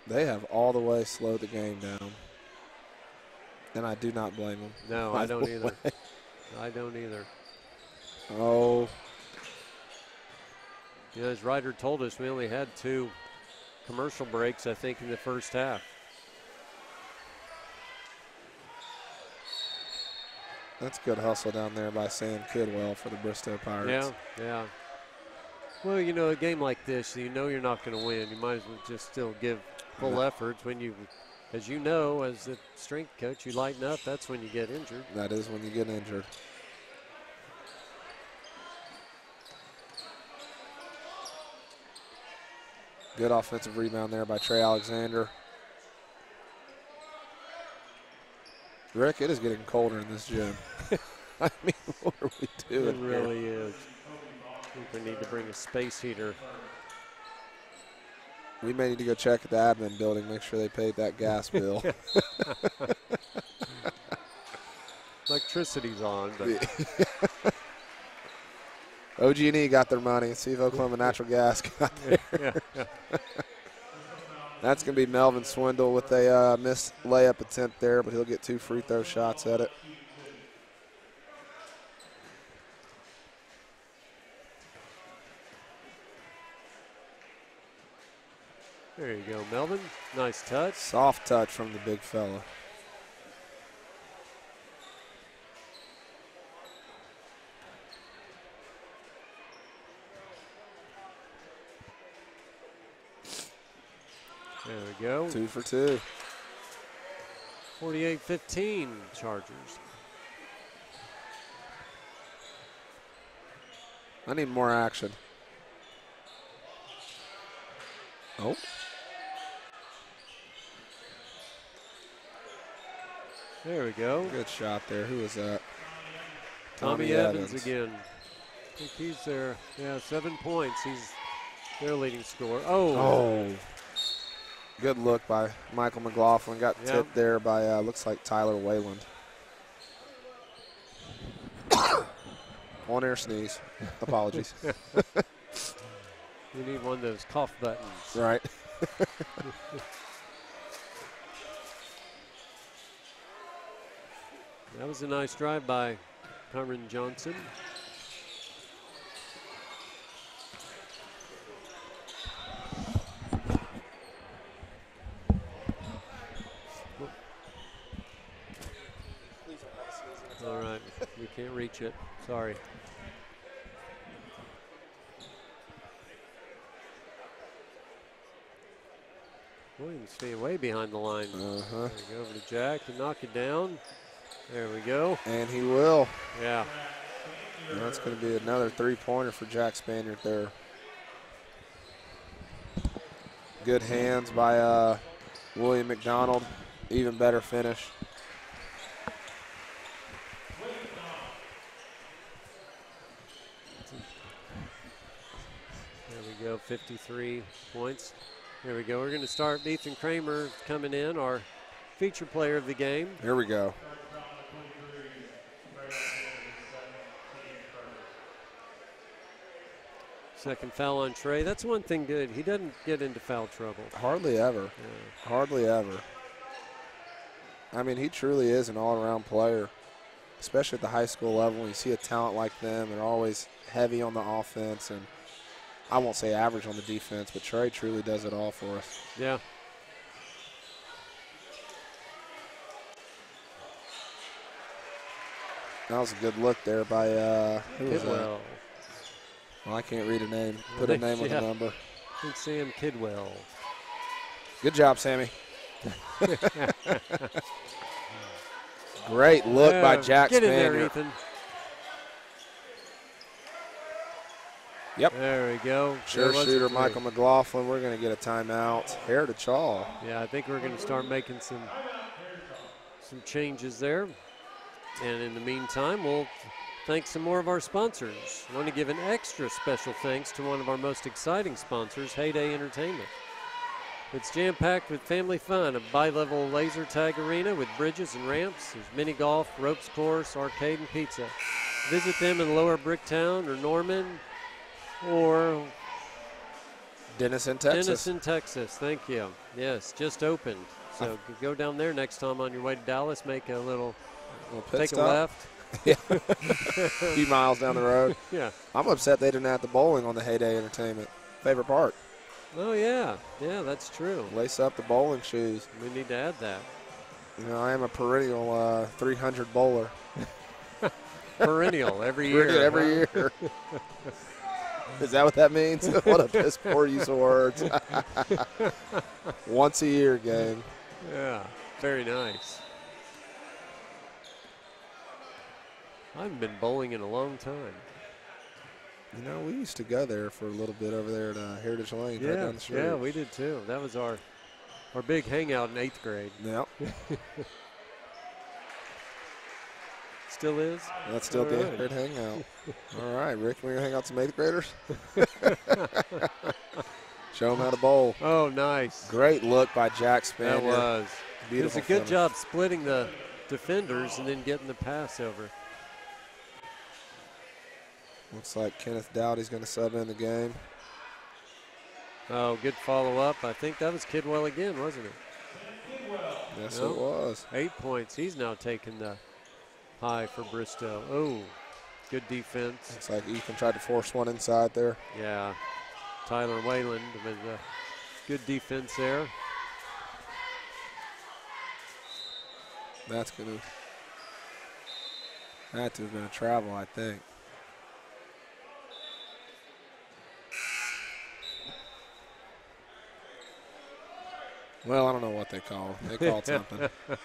They have all the way slowed the game down. And I do not blame them. No, I don't either. I don't either. Oh. You know, as Ryder told us, we only had 2 commercial breaks, I think, in the first half. That's good hustle down there by Sam Kidwell for the Bristow Pirates. Yeah. Well, you know, a game like this, you know you're not going to win. You might as well just still give full efforts. When you, as you know, as a strength coach, you lighten up, that's when you get injured. That is when you get injured. Good offensive rebound there by Trey Alexander. Rick, it is getting colder in this gym. I mean, what are we doing It really is. I think we need to bring a space heater. We may need to go check at the admin building, make sure they paid that gas bill. Electricity's on, but OG&E got their money. See if Oklahoma Natural Gas got there. That's going to be Melvin Swindle with a missed layup attempt there, but he'll get 2 free throw shots at it. There you go, Melvin. Nice touch. Soft touch from the big fella. There we go. 2 for 2. 48-15 Chargers. I need more action. Oh. There we go. Good shot there. Who was that? Tommy Evans again. I think he's there. Yeah, 7 points. He's their leading scorer. Oh. Good look by Michael McLaughlin. Got tipped there by, looks like Tyler Wayland. On-air sneeze. Apologies. You need one of those cough buttons. Right. That was a nice drive by Cameron Johnson. All right, we can't reach it. Sorry. Williams staying way behind the line. There we go over to Jack to knock it down. There we go. And he will. Yeah. And that's going to be another three-pointer for Jack Spaniard there. Good hands by William McDonald. Even better finish. There we go, 53 points. There we go. We're going to start Ethan Kramer coming in, our feature player of the game. Here we go. Second foul on Trey. That's one thing good. He doesn't get into foul trouble. Hardly ever. Yeah. Hardly ever. I mean, he truly is an all-around player, especially at the high school level. When you see a talent like them, they're always heavy on the offense, and I won't say average on the defense, but Trey truly does it all for us. Yeah. That was a good look there by who was that? Kidwell. Well, I can't read a name. Put a name with a number. I think Sam Kidwell. Good job, Sammy. Great look by Jack Get in Spaniard. there, Ethan. Yep. There we go. Sure shooter Michael McLaughlin. We're going to get a timeout. Heritage Hall. Yeah, I think we're going to start making some changes there. And in the meantime, we'll thank some more of our sponsors. I want to give an extra special thanks to one of our most exciting sponsors, Heyday Entertainment. It's jam-packed with family fun, a bi-level laser tag arena with bridges and ramps. There's mini golf, ropes course, arcade, and pizza. Visit them in Lower Bricktown or Norman or Denison, Texas. Denison, Texas. Thank you. Yes, just opened. So go down there next time on your way to Dallas. Make a little take stop. a left. Yeah. A few miles down the road. Yeah. I'm upset they didn't have the bowling on the Heyday Entertainment. Favorite part. Oh, yeah. Yeah, that's true. Lace up the bowling shoes. We need to add that. You know, I am a perennial 300 bowler. Perennial, every year. Every year. Is that what that means? What a piss poor use of words. Once a year, gang. Yeah, very nice. I haven't been bowling in a long time. You know, we used to go there for a little bit over there at Heritage Lane, right down the street. Yeah, we did too. That was our big hangout in 8th grade. Yep. Still is? That's still the 8th grade hangout. All right, Rick, we're going to hang out some 8th graders? Show them how to bowl. Oh, nice. Great look by Jack Spaniard. That was. Beautiful It was a good finish. job splitting the defenders and then getting the pass over. Looks like Kenneth Dowdy's going to sub in the game. Oh, good follow-up. I think that was Kidwell again, wasn't it? Yes, No. it was. 8 points. He's now taking the high for Bristow. Oh, good defense. Looks like Ethan tried to force one inside there. Yeah, Tyler Wayland with a good defense there. That's going to have been a travel, I think. Well, I don't know what they call it. They called something. Yeah,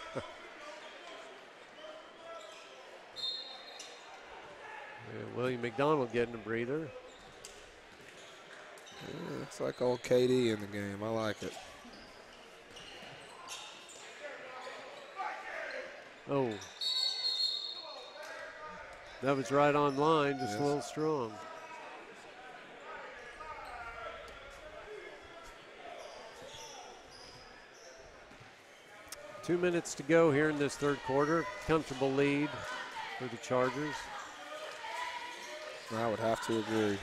William McDonald getting a breather. Yeah, looks like old KD in the game. I like it. Oh. That was right on line, just Yes. a little strong. Two minutes to go here in this third quarter. Comfortable lead for the Chargers. I would have to agree.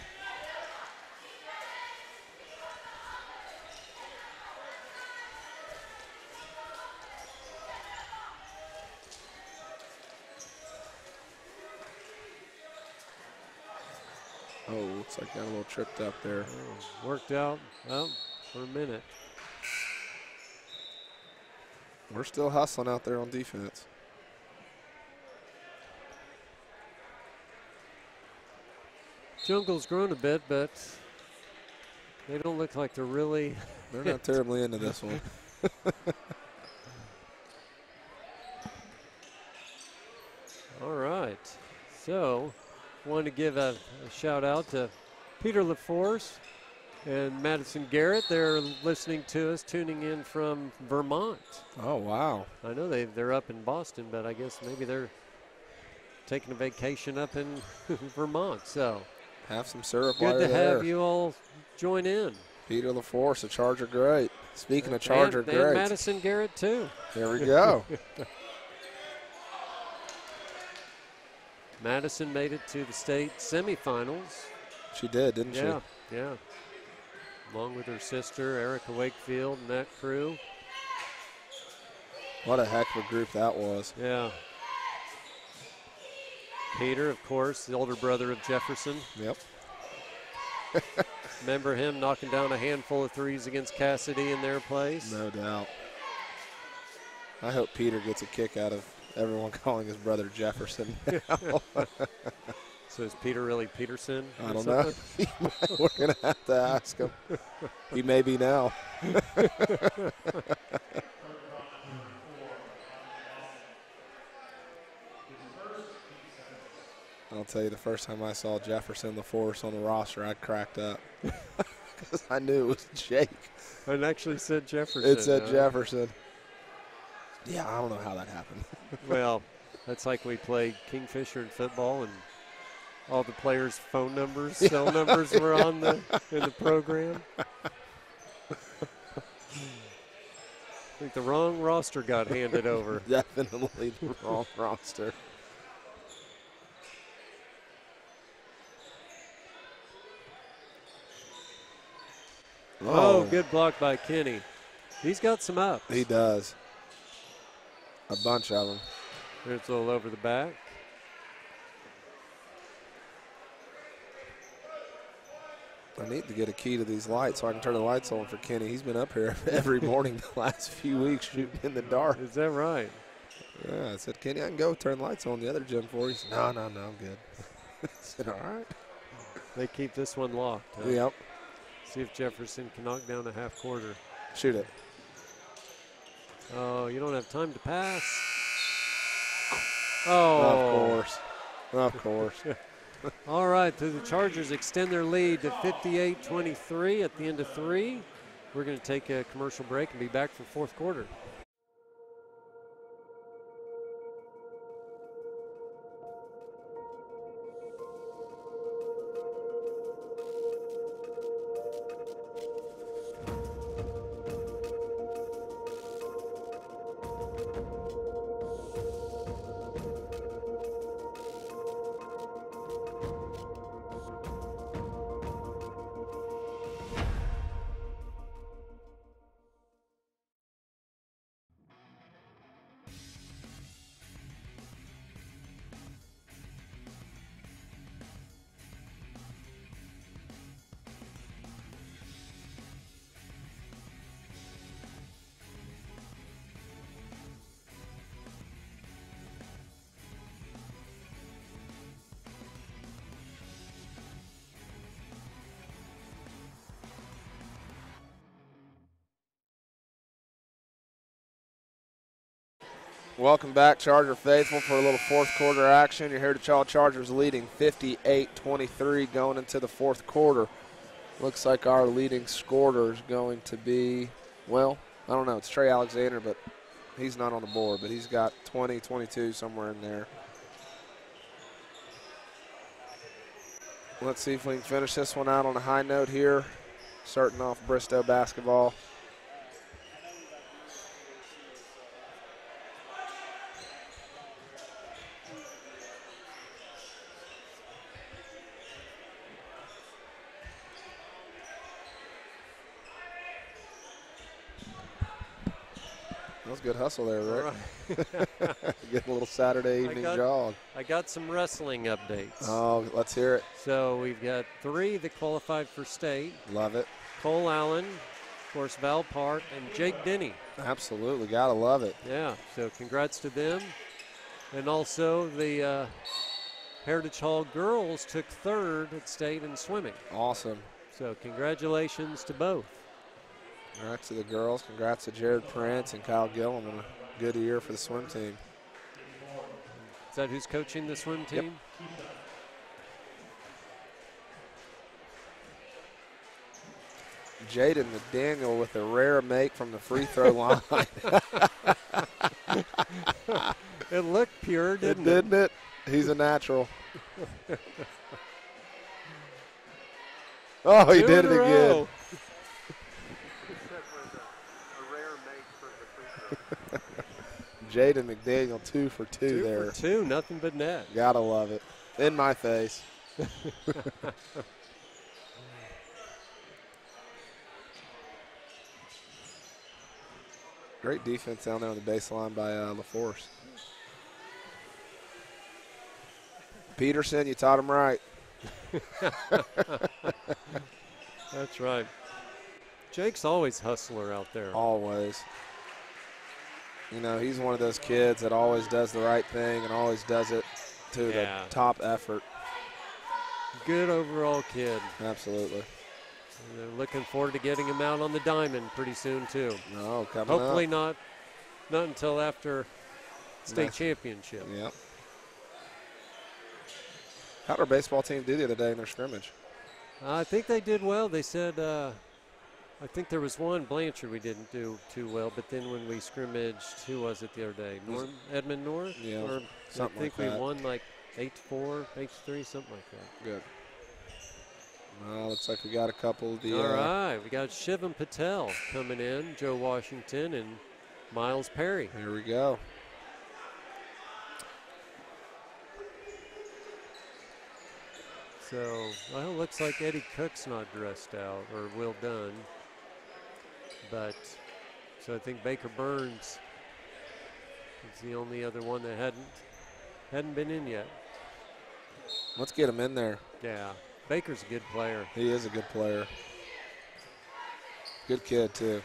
Oh, looks like got a little tripped up there. Oh, worked out, well, for a minute. We're still hustling out there on defense. Jungle's grown a bit, but they don't look like they're really. They're not terribly into this one. All right. So, want to give a shout out to Peter Lafourche and Madison Garrett. They're listening to us, tuning in from Vermont. Oh, wow. I know they're up in Boston, but I guess maybe they're taking a vacation up in Vermont. So, have some syrup good while to you're there. have you all join in. Peter Lafourche, a Charger great. Speaking of Charger and greats. Madison Garrett, too. There we go. Madison made it to the state semifinals. She did, didn't she? Yeah, yeah. Along with her sister, Erica Wakefield, and that crew. What a heck of a group that was. Yeah. Peter, of course, the older brother of Jefferson. Yep. Remember him knocking down a handful of threes against Cassidy in their place? No doubt. I hope Peter gets a kick out of everyone calling his brother Jefferson now. So is Peter really Peterson? I don't know. We're going to have to ask him. He may be now. I'll tell you, the first time I saw Jefferson Lafourche on the roster, I cracked up. Because I knew it was Jake. It actually said Jefferson. It said Jefferson. Yeah, I don't know how that happened. Well, that's like we played Kingfisher in football, and all the players' phone numbers, cell numbers were on in the program. I think the wrong roster got handed over. Definitely the wrong roster. Oh, good block by Kenny. He's got some ups. He does. A bunch of them. There's a little over the back. I need to get a key to these lights so I can turn the lights on for Kenny. He's been up here every morning the last few weeks shooting in the dark. Is that right? Yeah, I said, Kenny, I can go turn the lights on the other gym for you. He said, no, I'm good. I said, all right. They keep this one locked. Huh? Yep. See if Jefferson can knock down a half quarter. Shoot it. Oh, you don't have time to pass. Oh. Of course. All right, the Chargers extend their lead to 58-23 at the end of 3. We're going to take a commercial break and be back for fourth quarter. Welcome back, Charger faithful, for a little fourth quarter action. You're here to Chargers leading 58-23 going into the fourth quarter. Looks like our leading scorer is going to be, well, I don't know. It's Trey Alexander, but He's not on the board, but he's got 20, 22, somewhere in there. Let's see if we can finish this one out on a high note here, starting off Bristow basketball. That was a good hustle there, Rick. Right. Get a little Saturday evening jog. I got some wrestling updates. Oh, let's hear it. So we've got 3 that qualified for state. Love it. Cole Allen, of course, Val Park, and Jake Denny. Absolutely. Got to love it. Yeah, so congrats to them. And also the Heritage Hall girls took 3rd at state in swimming. Awesome. So congratulations to both. Congrats to the girls. Congrats to Jared Prince and Kyle Gillum on a good year for the swim team. Is that who's coaching the swim team? Yep. Jaden McDaniel with a rare make from the free throw line. It looked pure, didn't it? Didn't it? He's a natural. Oh, he did it again. Jaden McDaniel 2 for 2 there. 2 for 2, nothing but net. Gotta love it. In my face. Great defense down there on the baseline by Lafourche. Peterson, you taught him right. That's right. Jake's always hustler out there. Always. You know, he's one of those kids that always does the right thing and always does it to the top effort. Good overall kid. Absolutely. And they're looking forward to getting him out on the diamond pretty soon, too. Oh, coming Hopefully up. not until after state championship. Yep. How did our baseball team do the other day in their scrimmage? I think they did well. They said, I think there was one, Blanchard, we didn't do too well, but then when we scrimmaged, who was it the other day? Edmund North? Yeah, or something like that. I think we won like 8-4, 8-3, something like that. Good. Well, looks like we got a couple of the. All right, we got Shivam Patel coming in, Joe Washington, and Miles Perry. Here we go. So, well, looks like Eddie Cook's not dressed out, or Will Dunn. But, so I think Baker Burns is the only other one that hadn't been in yet. Let's get him in there. Yeah, Baker's a good player. He is a good player. Good kid, too.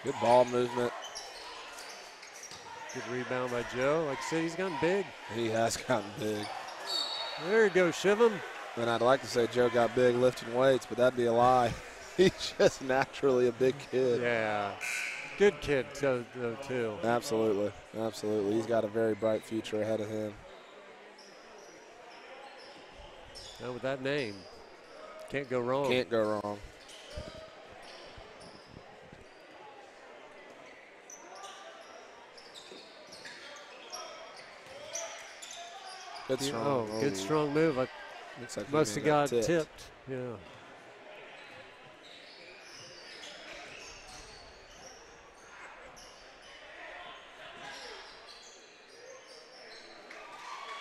Good ball movement. Good rebound by Joe. Like I said, he's gotten big. He has gotten big. There you go, Shivam. And I'd like to say Joe got big lifting weights, but that'd be a lie. He's just naturally a big kid. Yeah. Good kid, though, too. Absolutely. Absolutely. He's got a very bright future ahead of him. Now with that name, can't go wrong. Can't go wrong. Good strong. Good strong move. Looks like must have got tipped. Yeah.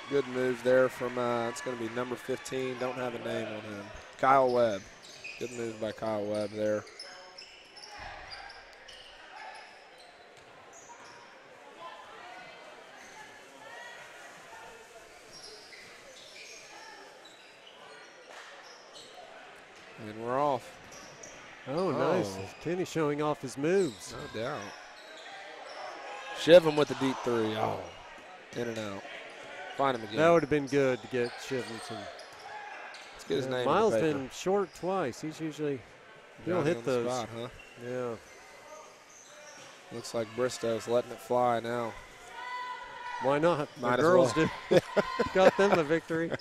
Good move there from, it's going to be number 15. Don't have a name on him. Kyle Webb. Good move by Kyle Webb there. And we're off. Oh, nice. Kenny showing off his moves. No doubt. Shivam with the deep three. Oh, in and out. Find him again. That would have been good to get Shivenson. Let's get his name. Miles been short twice. He's usually, he'll hit those. Spot, huh? Yeah. Looks like Bristow's letting it fly now. Why not? Might the as girls well. did. Got them a victory.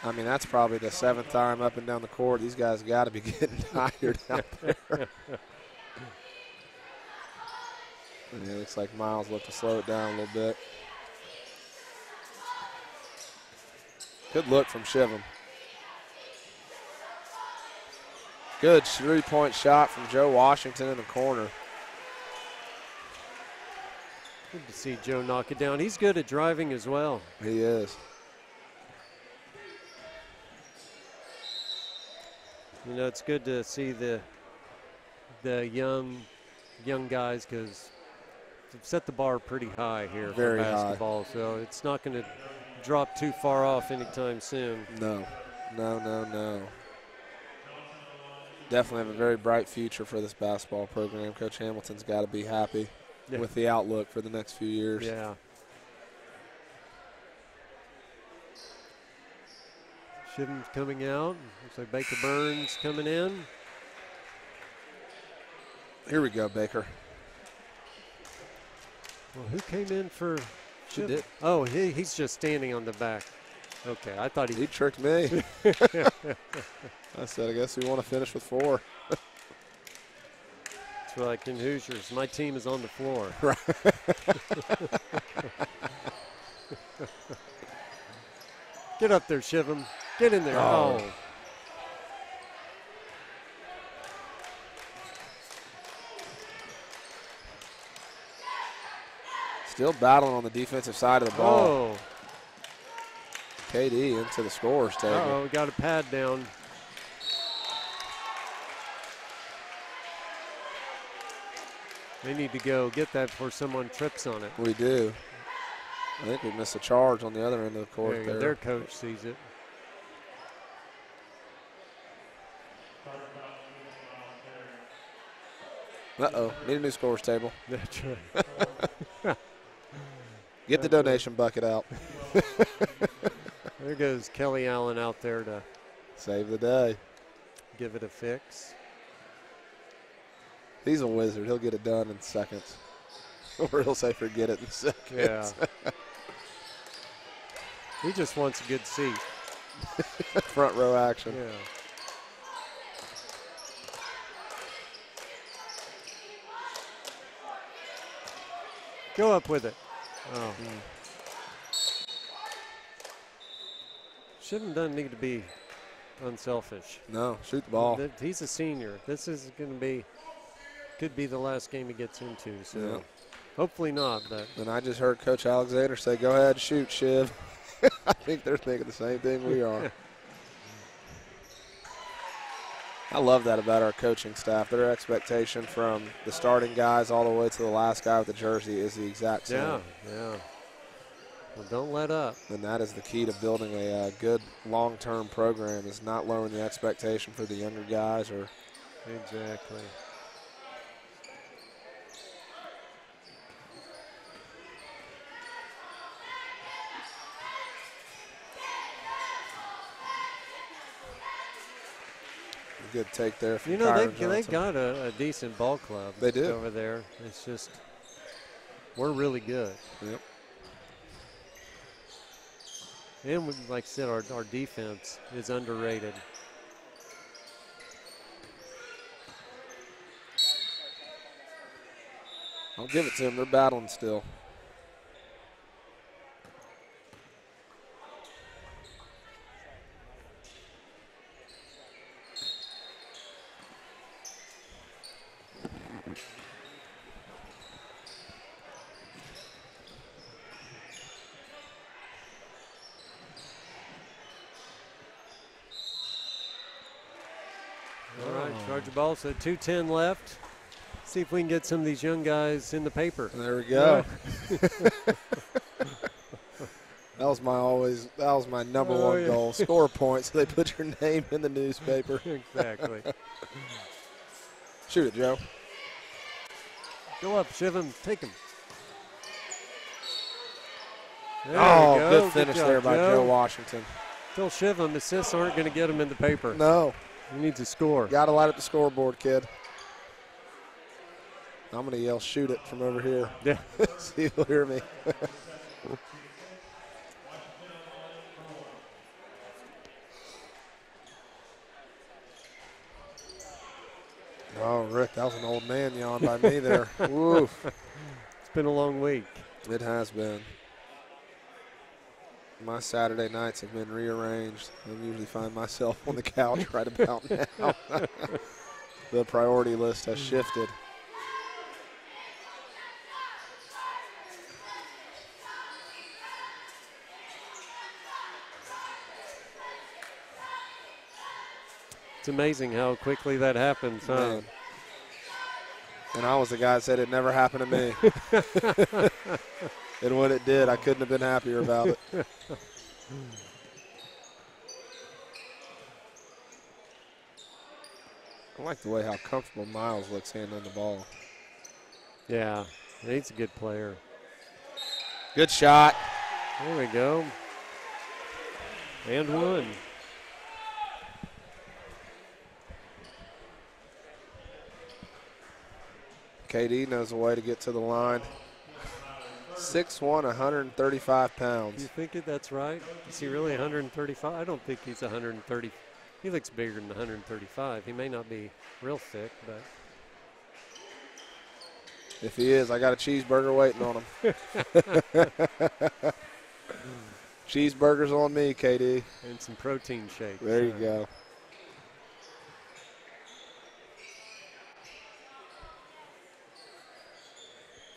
I mean, that's probably the 7th time up and down the court. These guys got to be getting tired out there. And it looks like Miles looked to slow it down a little bit. Good look from Shivam. Good 3-point shot from Joe Washington in the corner. Good to see Joe knock it down. He's good at driving as well. He is. You know, it's good to see the young guys, because they've set the bar pretty high here for basketball. So it's not going to drop too far off anytime soon. No. Definitely have a very bright future for this basketball program. Coach Hamilton's got to be happy with the outlook for the next few years. Yeah. Shivam's coming out. Looks like Baker Burns coming in. Here we go, Baker. Well, who came in for She Shivam? did. Oh, he's just standing on the back. Okay, I thought He tricked me. I said, I guess we want to finish with 4. It's like in Hoosiers, my team is on the floor. Right. Get up there, Shivam. Get in there. Oh. Still battling on the defensive side of the ball. Oh. KD into the scorer's table. Uh-oh, we got a pad down. They need to go get that before someone trips on it. We do. I think we missed a charge on the other end of the court there. Their coach sees it. Uh-oh, need a new scorer's table. That's right. Get the donation bucket out. There goes Kelly Allen out there to save the day. Give it a fix. He's a wizard. He'll get it done in seconds. Or he'll say forget it in seconds. Yeah. He just wants a good seat. Front row action. Yeah. Go up with it. Oh. Shivam doesn't need to be unselfish. No, shoot the ball. He's a senior. This is going to be, could be the last game he gets into. So Yeah. hopefully not. But And I just heard Coach Alexander say, go ahead, shoot, Shiv. I think they're thinking the same thing we are. I love that about our coaching staff. Their expectation from the starting guys all the way to the last guy with the jersey is the exact same. yeah. Well, don't let up. And that is the key to building a good long-term program, is not lowering the expectation for the younger guys. Or Exactly. good take there from You know, Kyron they Johnson. got a decent ball club. They do. Over there. It's just, we're really good. Yep. And like I said, our defense is underrated. I'll give it to them. They're battling still. All right, Charger ball. So 2:10 left. See if we can get some of these young guys in the paper. There we go. That was my number one goal. Score a point so they put your name in the newspaper. Exactly. Shoot it, Joe. Go up, Shivam. Take him. There Oh, you go. good finish job, there by Joe Washington. Phil Shivam, assists aren't going to get him in the paper. No. He needs to score. Got to light up the scoreboard, kid. I'm going to yell, shoot it from over here. Yeah. See if you'll hear me. Oh, Rick, that was an old man yawn by me there. Woof. It's been a long week. It has been. My Saturday nights have been rearranged. I usually find myself on the couch right about now. The priority list has shifted. It's amazing how quickly that happens, huh? Man. And I was the guy that said it never happened to me. And when it did, I couldn't have been happier about it. I like the way how comfortable Miles looks handling the ball. Yeah, he's a good player. Good shot. There we go. And one. KD knows a way to get to the line. 6'1", 135 pounds. You think that's right? Is he really 135? I don't think he's 130. He looks bigger than 135. He may not be real thick, but. If he is, I got a cheeseburger waiting on him. Cheeseburgers on me, KD. And some protein shakes. There you go.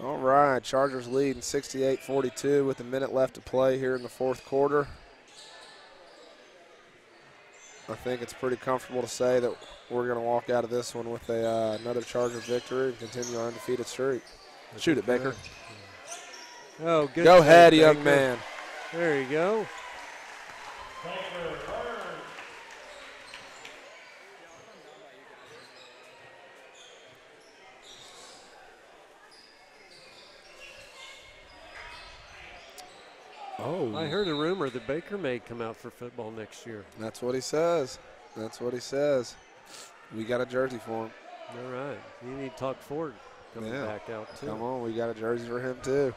All right, Chargers leading 68-42 with a minute left to play here in the fourth quarter. I think it's pretty comfortable to say that we're going to walk out of this one with another Charger victory and continue our undefeated streak. Shoot it, Baker. Oh, good. Go ahead, Baker. young man. There you go. Oh, I heard a rumor that Baker may come out for football next year. That's what he says. That's what he says. We got a jersey for him. All right. You need to talk Ford coming back out, too. Come on, we got a jersey for him, too.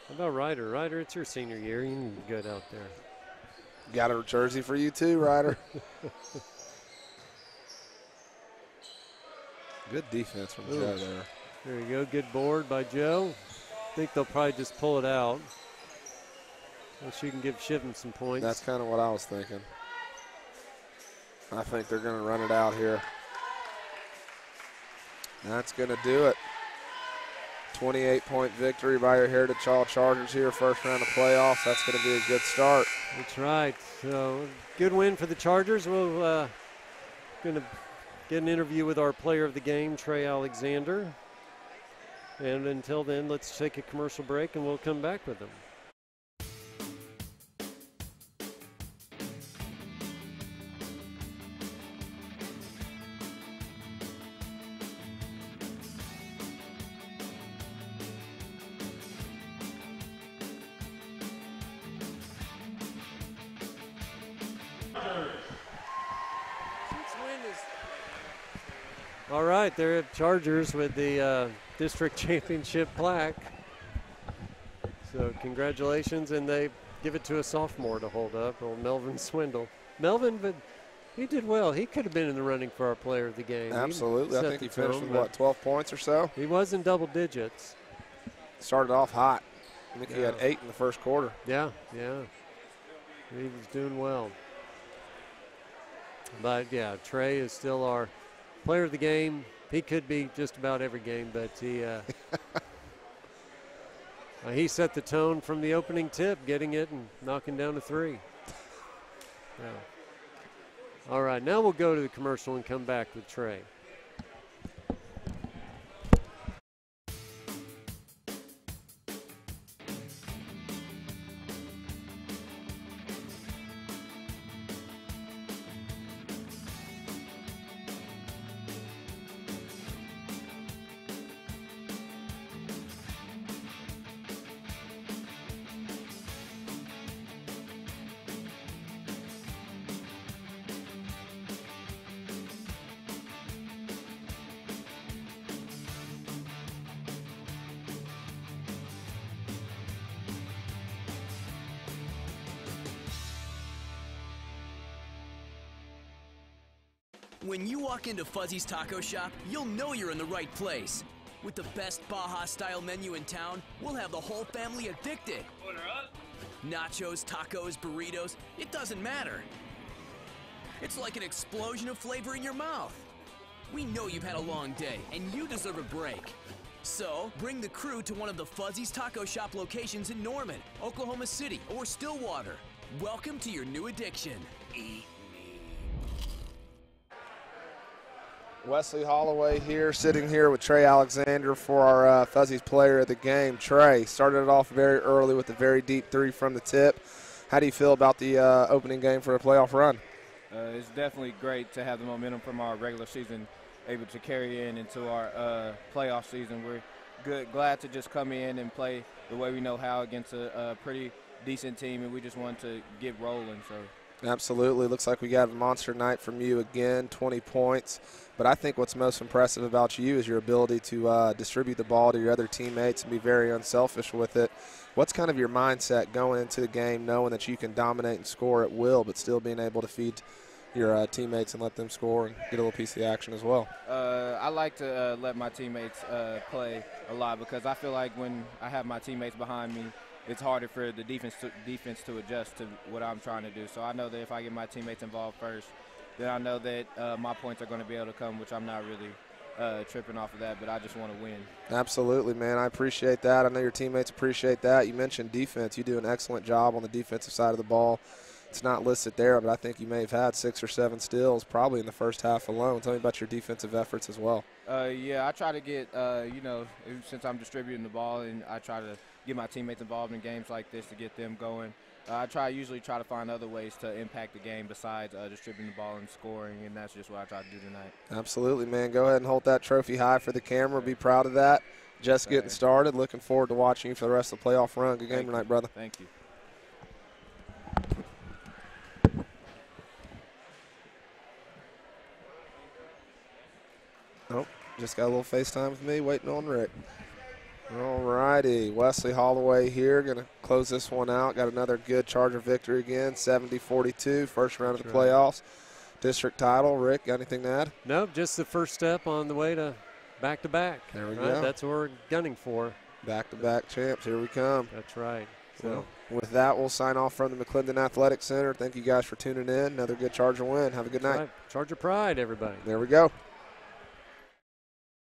How about Ryder? Ryder, it's your senior year. You need to get out there. Got a jersey for you, too, Ryder. Good defense from Joe there. There you go. Good board by Joe. I think they'll probably just pull it out. So you can give Shiven some points. That's kind of what I was thinking. I think they're going to run it out here. That's going to do it. 28-point victory by your Heritage Hall Chargers here, first round of playoffs. That's going to be a good start. That's right. So good win for the Chargers. We'll going to get an interview with our player of the game, Trey Alexander. And until then, let's take a commercial break, and we'll come back with them. All right, they're at Chargers with the district championship plaque. So congratulations, and they give it to a sophomore to hold up, old Melvin Swindle. Melvin, but he did well. He could have been in the running for our player of the game. Absolutely. I think he finished with, what, 12 points or so? He was in double digits. Started off hot. I think he had 8 in the first quarter. Yeah, yeah. He was doing well. But, yeah, Trey is still our player of the game. He could be just about every game, but he set the tone from the opening tip, getting it and knocking down a three. Yeah. All right, now we'll go to the commercial and come back with Trey. When you walk into Fuzzy's Taco Shop, you'll know you're in the right place. With the best Baja-style menu in town, we'll have the whole family addicted. Order up. Nachos, tacos, burritos, it doesn't matter. It's like an explosion of flavor in your mouth. We know you've had a long day, and you deserve a break. So, bring the crew to one of the Fuzzy's Taco Shop locations in Norman, Oklahoma City, or Stillwater. Welcome to your new addiction. Eat me. Wesley Holloway here, sitting here with Trey Alexander for our Fuzzy's player of the game. Trey, started it off very early with a very deep three from the tip. How do you feel about the opening game for a playoff run? It's definitely great to have the momentum from our regular season able to carry into our playoff season. We're glad to just come in and play the way we know how against a pretty decent team, and we just want to get rolling. So. Absolutely. Looks like we got a monster night from you again, 20 points. But I think what's most impressive about you is your ability to distribute the ball to your other teammates and be very unselfish with it. What's kind of your mindset going into the game, knowing that you can dominate and score at will, but still being able to feed your teammates and let them score and get a little piece of the action as well? I like to let my teammates play a lot, because I feel like when I have my teammates behind me, it's harder for the defense to adjust to what I'm trying to do. So I know that if I get my teammates involved first, then I know that my points are going to be able to come, which I'm not really tripping off of that, but I just want to win. Absolutely, man. I appreciate that. I know your teammates appreciate that. You mentioned defense. You do an excellent job on the defensive side of the ball. It's not listed there, but I think you may have had 6 or 7 steals probably in the first half alone. Tell me about your defensive efforts as well. Yeah, I try to get, since I'm distributing the ball, and I try to get my teammates involved in games like this to get them going. I usually try to find other ways to impact the game besides distributing the ball and scoring, and that's just what I try to do tonight. Absolutely, man. Go ahead and hold that trophy high for the camera. Be proud of that. Just getting started. Looking forward to watching you for the rest of the playoff run. Good game tonight, brother. Thank you. Oh, just got a little FaceTime with me, waiting on Rick. All righty, Wesley Holloway here, going to close this one out. Got another good Charger victory again, 70-42, first round of the playoffs. District title. Rick, got anything to add? Nope, just the first step on the way to back-to-back. There we go. That's what we're gunning for. Back-to-back champs, here we come. That's right. So with that, we'll sign off from the McClendon Athletic Center. Thank you guys for tuning in. Another good Charger win. Have a good night. Right. Charger pride, everybody. There we go.